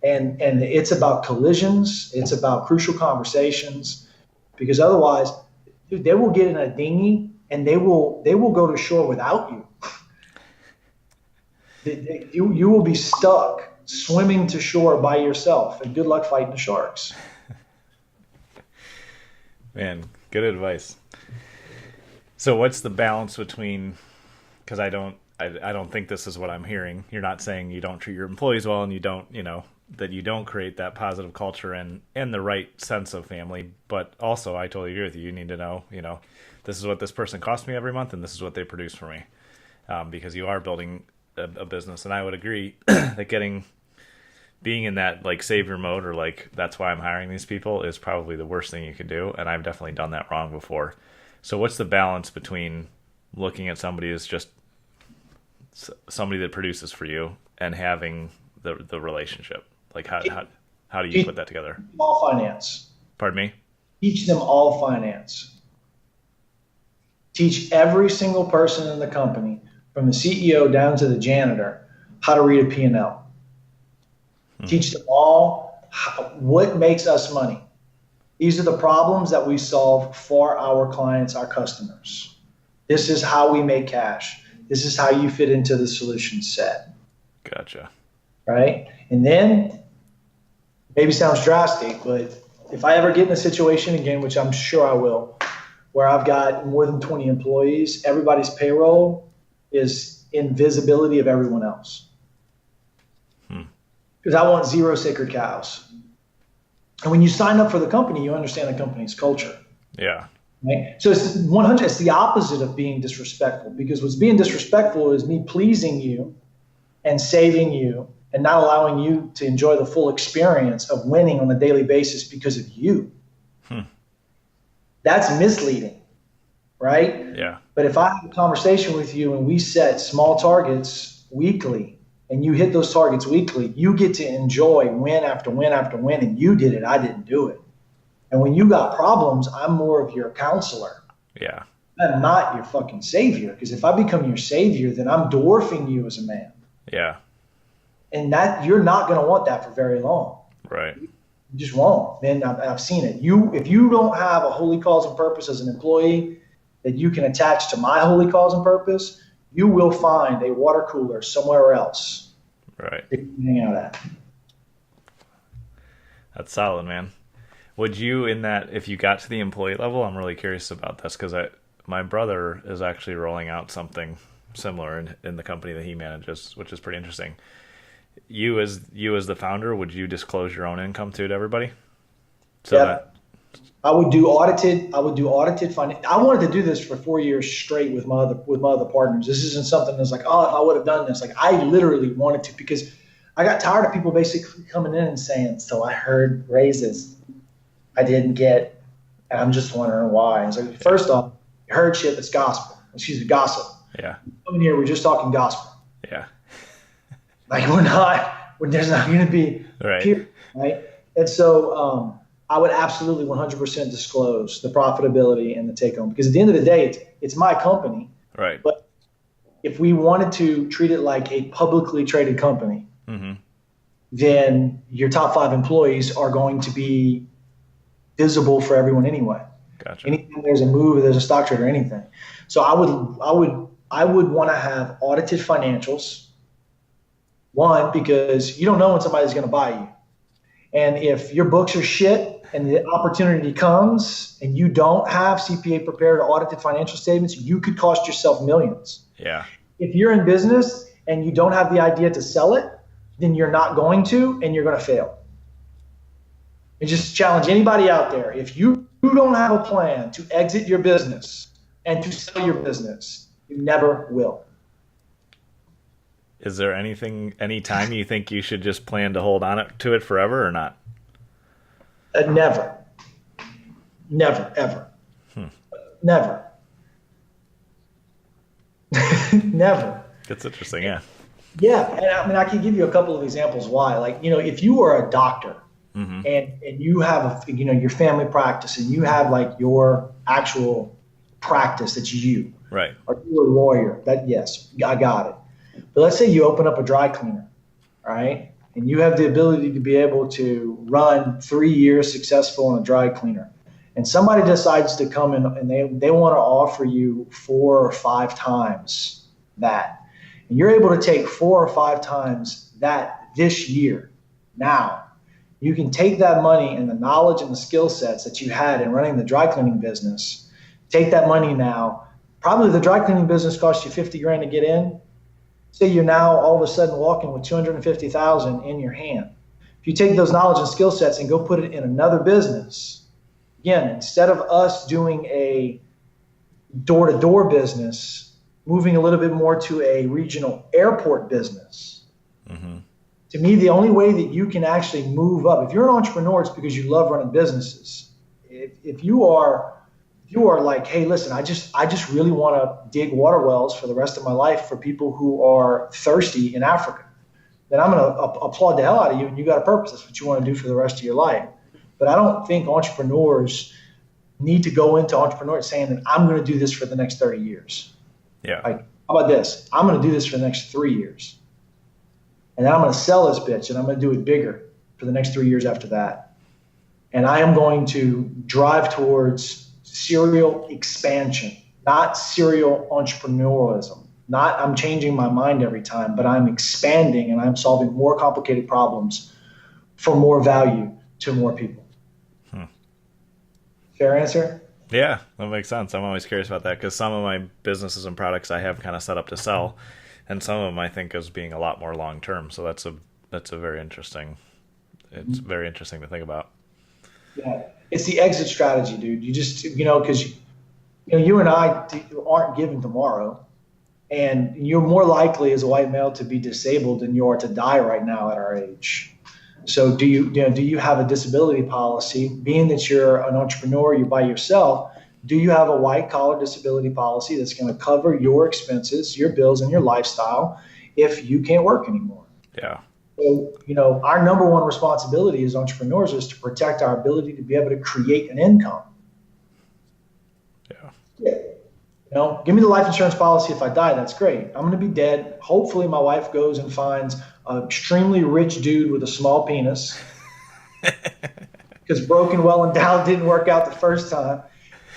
And it's about collisions. It's about crucial conversations, because otherwise, dude, they will get in a dinghy and they will go to shore without you. You will be stuck swimming to shore by yourself, and good luck fighting the sharks. Man, good advice. So what's the balance between, because I don't think this is what I'm hearing. You're not saying you don't treat your employees well, and you don't, that you don't create that positive culture and the right sense of family. But also, I totally agree with you. You need to know, this is what this person costs me every month, and this is what they produce for me, because you are building a business. And I would agree that being in that like savior mode, or like that's why I'm hiring these people, is probably the worst thing you can do. And I've definitely done that wrong before. So what's the balance between looking at somebody as just somebody that produces for you and having the relationship? Like how do you put that together? All finance. Pardon me? Teach them all finance. Teach every single person in the company, from the CEO down to the janitor, how to read a P&L. Teach them all what makes us money. These are the problems that we solve for our clients, our customers. This is how we make cash. This is how you fit into the solution set. Gotcha. Right? And then, maybe sounds drastic, but if I ever get in a situation again, which I'm sure I will, where I've got more than 20 employees, everybody's payroll is in visibility of everyone else. Because I want zero sacred cows. And when you sign up for the company, you understand the company's culture. Yeah. Right? So it's 100. It's the opposite of being disrespectful, because what's being disrespectful is me pleasing you and saving you and not allowing you to enjoy the full experience of winning on a daily basis because of you. That's misleading, right? Yeah. But if I have a conversation with you and we set small targets weekly, and you hit those targets weekly, you get to enjoy win after win after win, and you did it, I didn't do it. And when you got problems, I'm more of your counselor. Yeah. I'm not your fucking savior, because if I become your savior, then I'm dwarfing you as a man. Yeah. And that you're not going to want that for very long. Right. You just won't. And I've seen it. If you don't have a holy cause and purpose as an employee that you can attach to my holy cause and purpose, you will find a water cooler somewhere else. Right. That you can hang out at. That's solid, man. Would you, if you got to the employee level, I'm really curious about this, because my brother is actually rolling out something similar in the company that he manages, which is pretty interesting. You as the founder, would you disclose your own income to everybody? I would do audited finance. I wanted to do this for 4 years straight with my other partners. This isn't something that's like, oh, if I would have done this. Like, I literally wanted to, because I got tired of people basically coming in and saying, so I heard raises I didn't get, and I'm just wondering why. It's like, first off, you heard shit that's gospel. Excuse me, gossip. Yeah. Coming here, we're just talking gospel. Yeah. Like, there's not going to be right. Period, right? And so I would absolutely 100% disclose the profitability and the take home, because at the end of the day, it's my company. Right. But if we wanted to treat it like a publicly traded company, then your top 5 employees are going to be visible for everyone anyway. Gotcha. Anytime there's a move or there's a stock trade or anything. So I would want to have audited financials. One, because you don't know when somebody's going to buy you. And if your books are shit and the opportunity comes and you don't have CPA prepared or audited financial statements, you could cost yourself millions. Yeah. If you're in business and you don't have the idea to sell it, then you're not going to, and you're going to fail. And just challenge anybody out there. If you don't have a plan to exit your business and to sell your business, you never will. Is there any time you think you should just plan to hold on to it forever or not? Never. Never, ever. Never. Never. That's interesting, yeah. Yeah, and I mean, I can give you a couple of examples why. Like, if you are a doctor and you have, your family practice and you have like your actual practice that's you. Right. Or you're a lawyer, yes, I got it. But let's say you open up a dry cleaner, right? And you have the ability to be able to run 3 years successful in a dry cleaner. And somebody decides to come in and they want to offer you 4 or 5 times that. And you're able to take 4 or 5 times that this year. Now, you can take that money and the knowledge and the skill sets that you had in running the dry cleaning business, take that money now. Probably the dry cleaning business cost you $50,000 to get in. Say you're now all of a sudden walking with $250,000 in your hand. If you take those knowledge and skill sets and go put it in another business, again, instead of us doing a door-to-door business, moving a little bit more to a regional airport business. To me, the only way that you can actually move up, if you're an entrepreneur, it's because you love running businesses. If you are like, hey, listen, I just really want to dig water wells for the rest of my life for people who are thirsty in Africa, then I'm going to applaud the hell out of you, and you got a purpose. That's what you want to do for the rest of your life. But I don't think entrepreneurs need to go into entrepreneurship saying that I'm going to do this for the next 30 years. Yeah. Like, how about this? I'm going to do this for the next 3 years. And then I'm going to sell this bitch, and I'm going to do it bigger for the next 3 years after that. And I am going to drive towards serial expansion, not serial entrepreneurialism. Not I'm changing my mind every time, but I'm expanding and I'm solving more complicated problems for more value to more people. Fair answer? Yeah, that makes sense. I'm always curious about that because some of my businesses and products I have kind of set up to sell, and some of them I think as being a lot more long term. So that's a very interesting. It's very interesting to think about. Yeah, it's the exit strategy, dude. You just because you and I aren't given tomorrow, and you're more likely as a white male to be disabled than you are to die right now at our age. So do you have a disability policy? Being that you're an entrepreneur, you're by yourself. Do you have a white collar disability policy that's going to cover your expenses, your bills, and your lifestyle if you can't work anymore? Yeah. So, our number one responsibility as entrepreneurs is to protect our ability to be able to create an income. Yeah. Give me the life insurance policy if I die. That's great. I'm going to be dead. Hopefully my wife goes and finds an extremely rich dude with a small penis because broken, well endowed didn't work out the first time.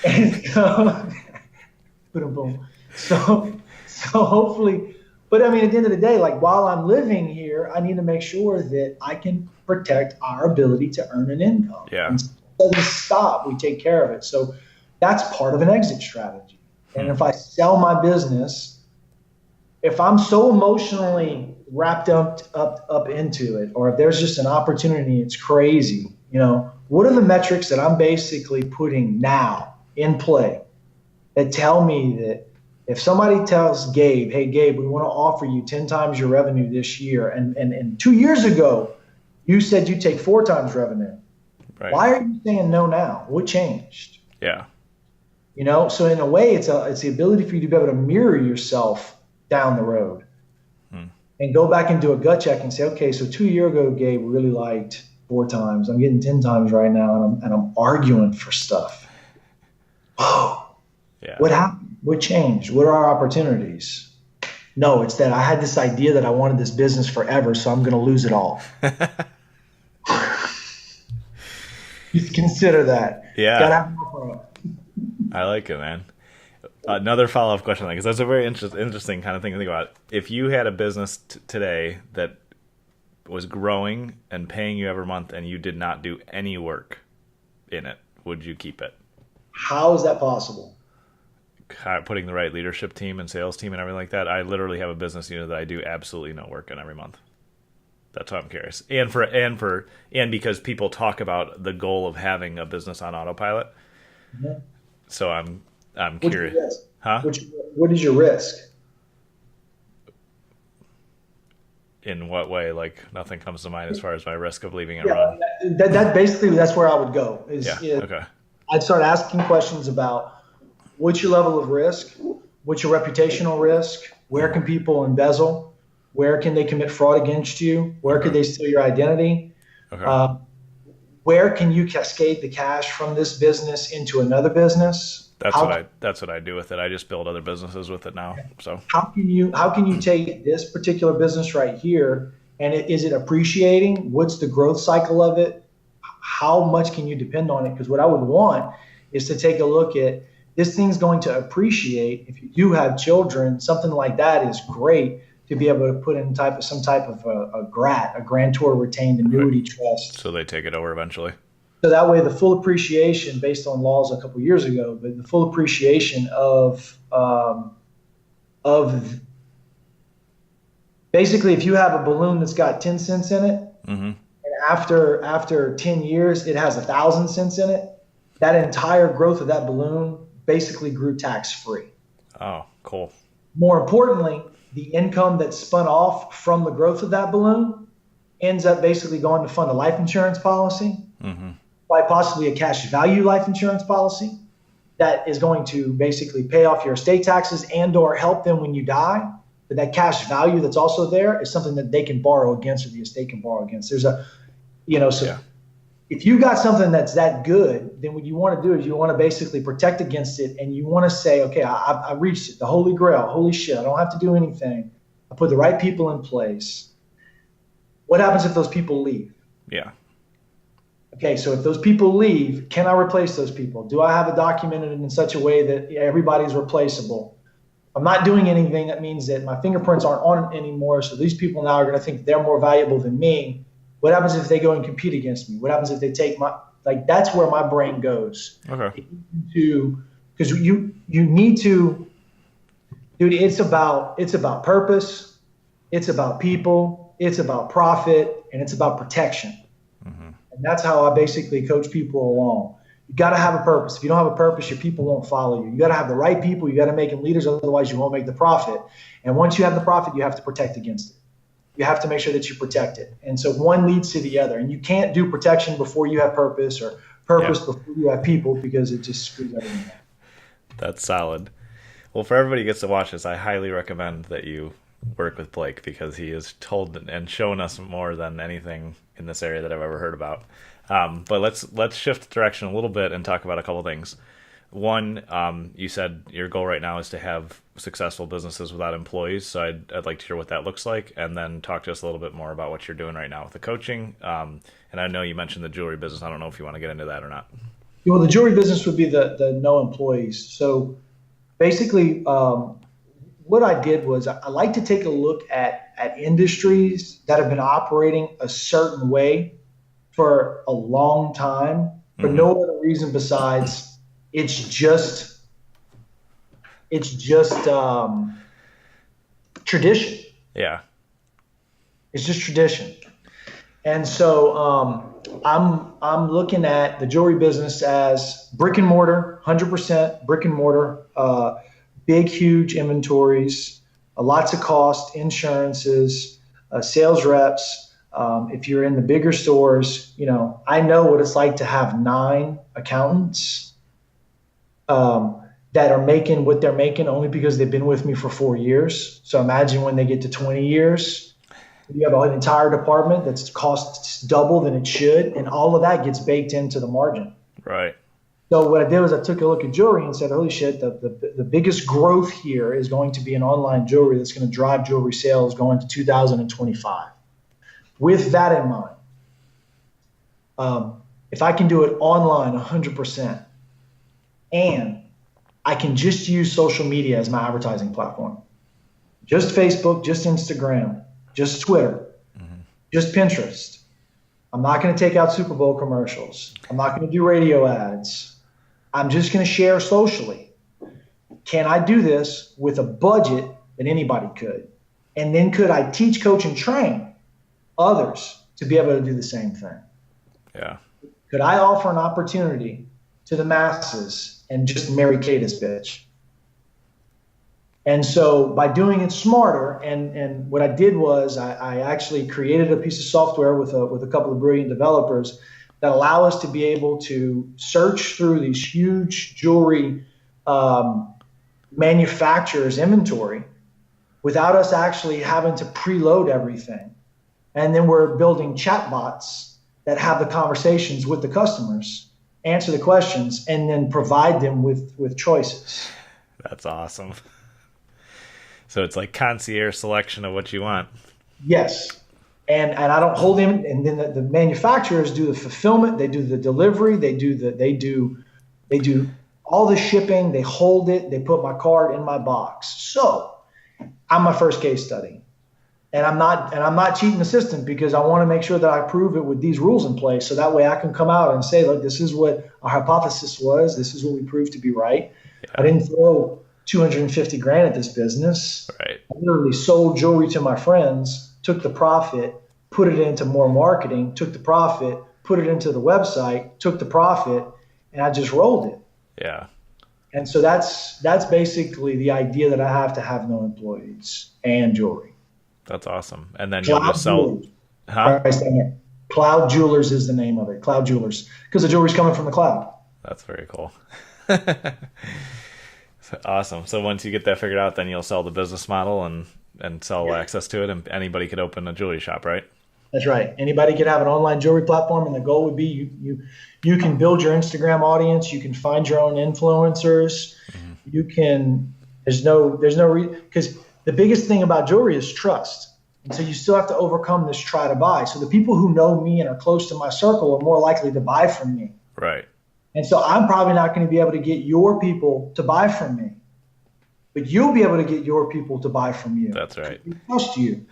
And so, boom. So hopefully, but I mean, at the end of the day, like while I'm living here, I need to make sure that I can protect our ability to earn an income. Yeah. And so it doesn't stop. We take care of it. So that's part of an exit strategy. And if I sell my business, if I'm so emotionally wrapped up into it, or if there's just an opportunity, it's crazy, what are the metrics that I'm basically putting now in play that tell me that if somebody tells Gabe, hey, Gabe, we want to offer you 10 times your revenue this year, and 2 years ago, you said you'd take 4 times revenue. Right. Why are you saying no now? What changed? Yeah. So in a way, it's the ability for you to be able to mirror yourself down the road and go back and do a gut check and say, okay, so 2 years ago, Gabe really liked 4 times. I'm getting 10 times right now, and I'm arguing for stuff. Whoa. Yeah. What happened? What changed? What are our opportunities? No, it's that I had this idea that I wanted this business forever, so I'm going to lose it all. Just consider that. Yeah. Gotta have more fun. I like it, man. Another follow-up question, because that's a very interesting kind of thing to think about. If you had a business today that was growing and paying you every month and you did not do any work in it, would you keep it? How is that possible? Putting the right leadership team and sales team and everything like that. I literally have a business unit that I do absolutely no work in every month. That's why I'm curious. And because people talk about the goal of having a business on autopilot. Mm-hmm. So I'm What's curious. your risk? Huh? What is your risk? In what way? Like nothing comes to mind as far as my risk of leaving it run. That basically that's where I would go. Okay. I'd start asking questions about what's your level of risk, what's your reputational risk, where can people embezzle, where can they commit fraud against you, where could they steal your identity, where can you cascade the cash from this business into another business. That's what I do with it. I just build other businesses with it now. So how can you take this particular business right here and is it appreciating? What's the growth cycle of it? How much can you depend on it? Because what I would want is to take a look at this thing's going to appreciate. If you do have children, something like that is great to be able to put in some type of a grantor retained annuity trust. So they take it over eventually. So that way the full appreciation based on laws a couple of years ago, but the full appreciation of basically if you have a balloon that's got 10 cents in it, mm-hmm. and after 10 years it has 1,000 cents in it, that entire growth of that balloon basically grew tax-free. Oh, cool. More importantly, the income that's spun off from the growth of that balloon ends up basically going to fund a life insurance policy, mm-hmm. quite possibly a cash value life insurance policy that is going to basically pay off your estate taxes and or help them when you die. But that cash value that's also there is something that they can borrow against or the estate can borrow against. There's if you got something that's that good, then what you want to do is you want to basically protect against it. And you want to say, okay, I reached it, the holy grail. Holy shit, I don't have to do anything. I put the right people in place. What happens if those people leave? Yeah. Okay, so if those people leave, can I replace those people? Do I have it documented in such a way that everybody's replaceable? I'm not doing anything. That means that my fingerprints aren't on it anymore. So these people now are going to think they're more valuable than me. What happens if they go and compete against me? What happens if they take that's where my brain goes. Okay. Because you need to, dude, it's about purpose. It's about people. It's about profit, and it's about protection. Mm-hmm. And that's how I basically coach people along. You got to have a purpose. If you don't have a purpose, your people won't follow you. You got to have the right people. You got to make them leaders. Otherwise, you won't make the profit. And once you have the profit, you have to protect against it. You have to make sure that you protect it. And so one leads to the other. And you can't do protection before you have purpose or purpose before you have people because it just screws everything up. That's solid. Well, for everybody who gets to watch this, I highly recommend that you work with Blake because he has told and shown us more than anything in this area that I've ever heard about. But let's shift direction a little bit and talk about a couple things. One, you said your goal right now is to have successful businesses without employees. So I'd like to hear what that looks like, and then talk to us a little bit more about what you're doing right now with the coaching. And I know you mentioned the jewelry business. I don't know if you want to get into that or not. Well, the jewelry business would be the no employees. So basically, what I did was I like to take a look at industries that have been operating a certain way for a long time for no other reason besides it's just tradition. Yeah. It's just tradition. And so I'm looking at the jewelry business as brick and mortar, 100% brick and mortar, big, huge inventories, lots of cost, insurances, sales reps. If you're in the bigger stores, I know what it's like to have 9 accountants that are making what they're making only because they've been with me for 4 years. So imagine when they get to 20 years, you have an entire department that's costs double than it should, and all of that gets baked into the margin. Right. So what I did was I took a look at jewelry and said, holy shit, the biggest growth here is going to be in online jewelry that's going to drive jewelry sales going to 2025. With that in mind, if I can do it online 100%, and I can just use social media as my advertising platform, just Facebook, just Instagram, just Twitter, just Pinterest. I'm not going to take out Super Bowl commercials. I'm not going to do radio ads. I'm just going to share socially. Can I do this with a budget that anybody could? And then could I teach, coach, and train others to be able to do the same thing? Yeah. Could I offer an opportunity to the masses and just Mary Kay this bitch? And so by doing it smarter, and what I did was I actually created a piece of software with a couple of brilliant developers that allow us to be able to search through these huge jewelry manufacturers' inventory without us actually having to preload everything. And then we're building chatbots that have the conversations with the customers, answer the questions, and then provide them with choices. That's awesome. So it's like concierge selection of what you want. Yes. And I don't hold them. And then the manufacturers do the fulfillment. They do the delivery. They do all the shipping. They hold it. They put my card in my box. So I'm my first case study. And I'm not cheating the system, because I want to make sure that I prove it with these rules in place. So that way I can come out and say, look, this is what our hypothesis was. This is what we proved to be right. Yeah. I didn't throw 250 grand at this business. Right. I literally sold jewelry to my friends, took the profit, put it into more marketing, took the profit, put it into the website, took the profit, and I just rolled it. Yeah. And so that's basically the idea, that I have to have no employees and jewelry. That's awesome. And then you'll just sell. Cloud Jewelers is the name of it. Cloud Jewelers, because the jewelry's coming from the cloud. That's very cool. Awesome. So once you get that figured out, then you'll sell the business model and sell access to it, and anybody could open a jewelry shop, right? That's right. Anybody could have an online jewelry platform, and the goal would be you can build your Instagram audience. You can find your own influencers. Mm-hmm. You can. There's no because the biggest thing about jewelry is trust. And so you still have to overcome this try to buy. So the people who know me and are close to my circle are more likely to buy from me. Right. And so I'm probably not going to be able to get your people to buy from me, but you'll be able to get your people to buy from you. That's right. We trust you.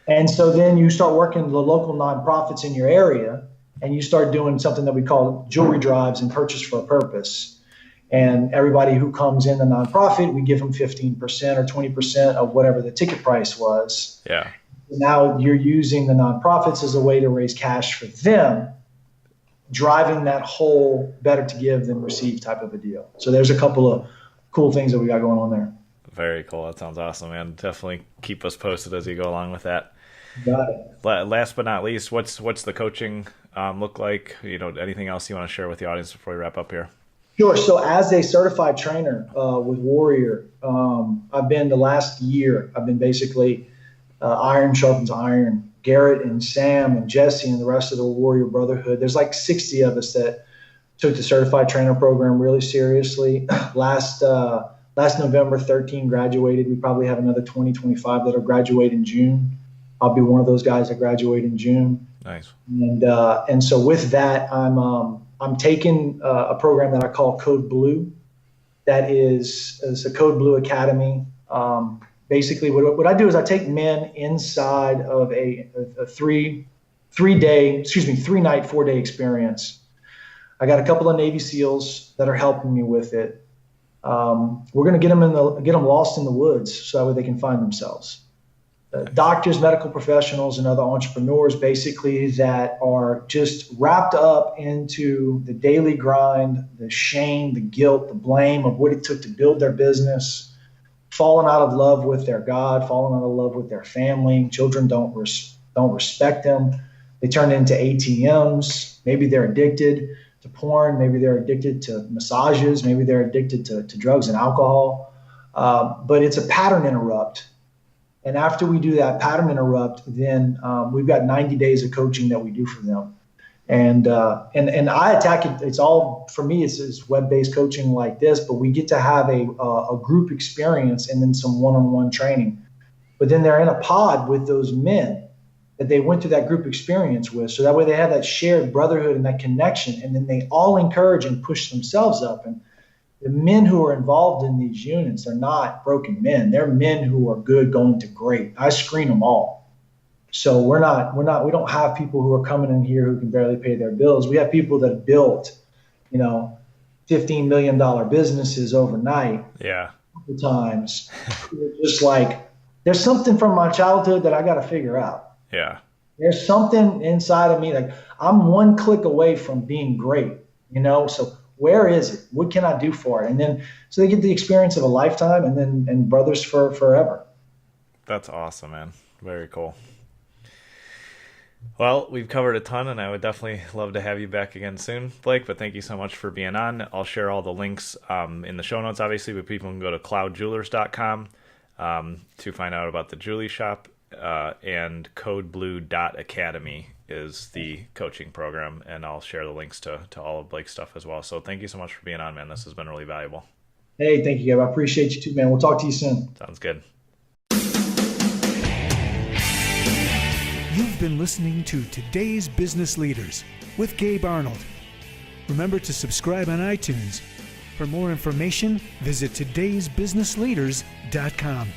And so then you start working with the local nonprofits in your area, and you start doing something that we call jewelry drives and purchase for a purpose. And everybody who comes in the nonprofit, we give them 15% or 20% of whatever the ticket price was. Yeah. Now you're using the nonprofits as a way to raise cash for them, driving that whole better to give than receive type of a deal. So there's a couple of cool things that we got going on there. Very cool. That sounds awesome, man. Definitely keep us posted as you go along with that. Got it. Last but not least, what's the coaching look like? Anything else you want to share with the audience before we wrap up here? Sure. So as a certified trainer with Warrior, I've been the last year, I've been basically iron sharpens iron. Garrett and Sam and Jesse and the rest of the Warrior Brotherhood. There's like 60 of us that took the certified trainer program really seriously. Last November, 13 graduated. We probably have another 20, 25 that'll graduate in June. I'll be one of those guys that graduate in June. Nice. And so with that, I'm taking a program that I call Code Blue. That is a Code Blue Academy. Basically, what I do is I take men inside of a three night, 4-day experience. I got a couple of Navy SEALs that are helping me with it. We're going to get them lost in the woods so that way they can find themselves. Doctors, medical professionals, and other entrepreneurs, basically, that are just wrapped up into the daily grind, the shame, the guilt, the blame of what it took to build their business, falling out of love with their God, falling out of love with their family. Children don't respect them. They turn into ATMs. Maybe they're addicted to porn. Maybe they're addicted to massages. Maybe they're addicted to drugs and alcohol. But it's a pattern interrupt. And after we do that pattern interrupt, then we've got 90 days of coaching that we do for them. And I attack it. It's all, for me, it's web-based coaching like this, but we get to have a group experience and then some one-on-one training. But then they're in a pod with those men that they went through that group experience with. So that way they have that shared brotherhood and that connection. And then they all encourage and push themselves up. And the men who are involved in these units are not broken men. They're men who are good going to great. I screen them all. So we don't have people who are coming in here who can barely pay their bills. We have people that built, $15 million businesses overnight. Yeah. Times. Just like, there's something from my childhood that I got to figure out. Yeah. There's something inside of me, like I'm one click away from being great, so where is it? What can I do for it? And then, so they get the experience of a lifetime and brothers for forever. That's awesome, man. Very cool. Well, we've covered a ton, and I would definitely love to have you back again soon, Blake, but thank you so much for being on. I'll share all the links in the show notes, obviously, but people can go to cloudjewelers.com to find out about the jewelry shop, and codeblue.academy is the coaching program, and I'll share the links to all of Blake's stuff as well. So thank you so much for being on, man. This has been really valuable. Hey, thank you, Gabe. I appreciate you too, man. We'll talk to you soon. Sounds good. You've been listening to Today's Business Leaders with Gabe Arnold. Remember to subscribe on iTunes. For more information, visit todaysbusinessleaders.com.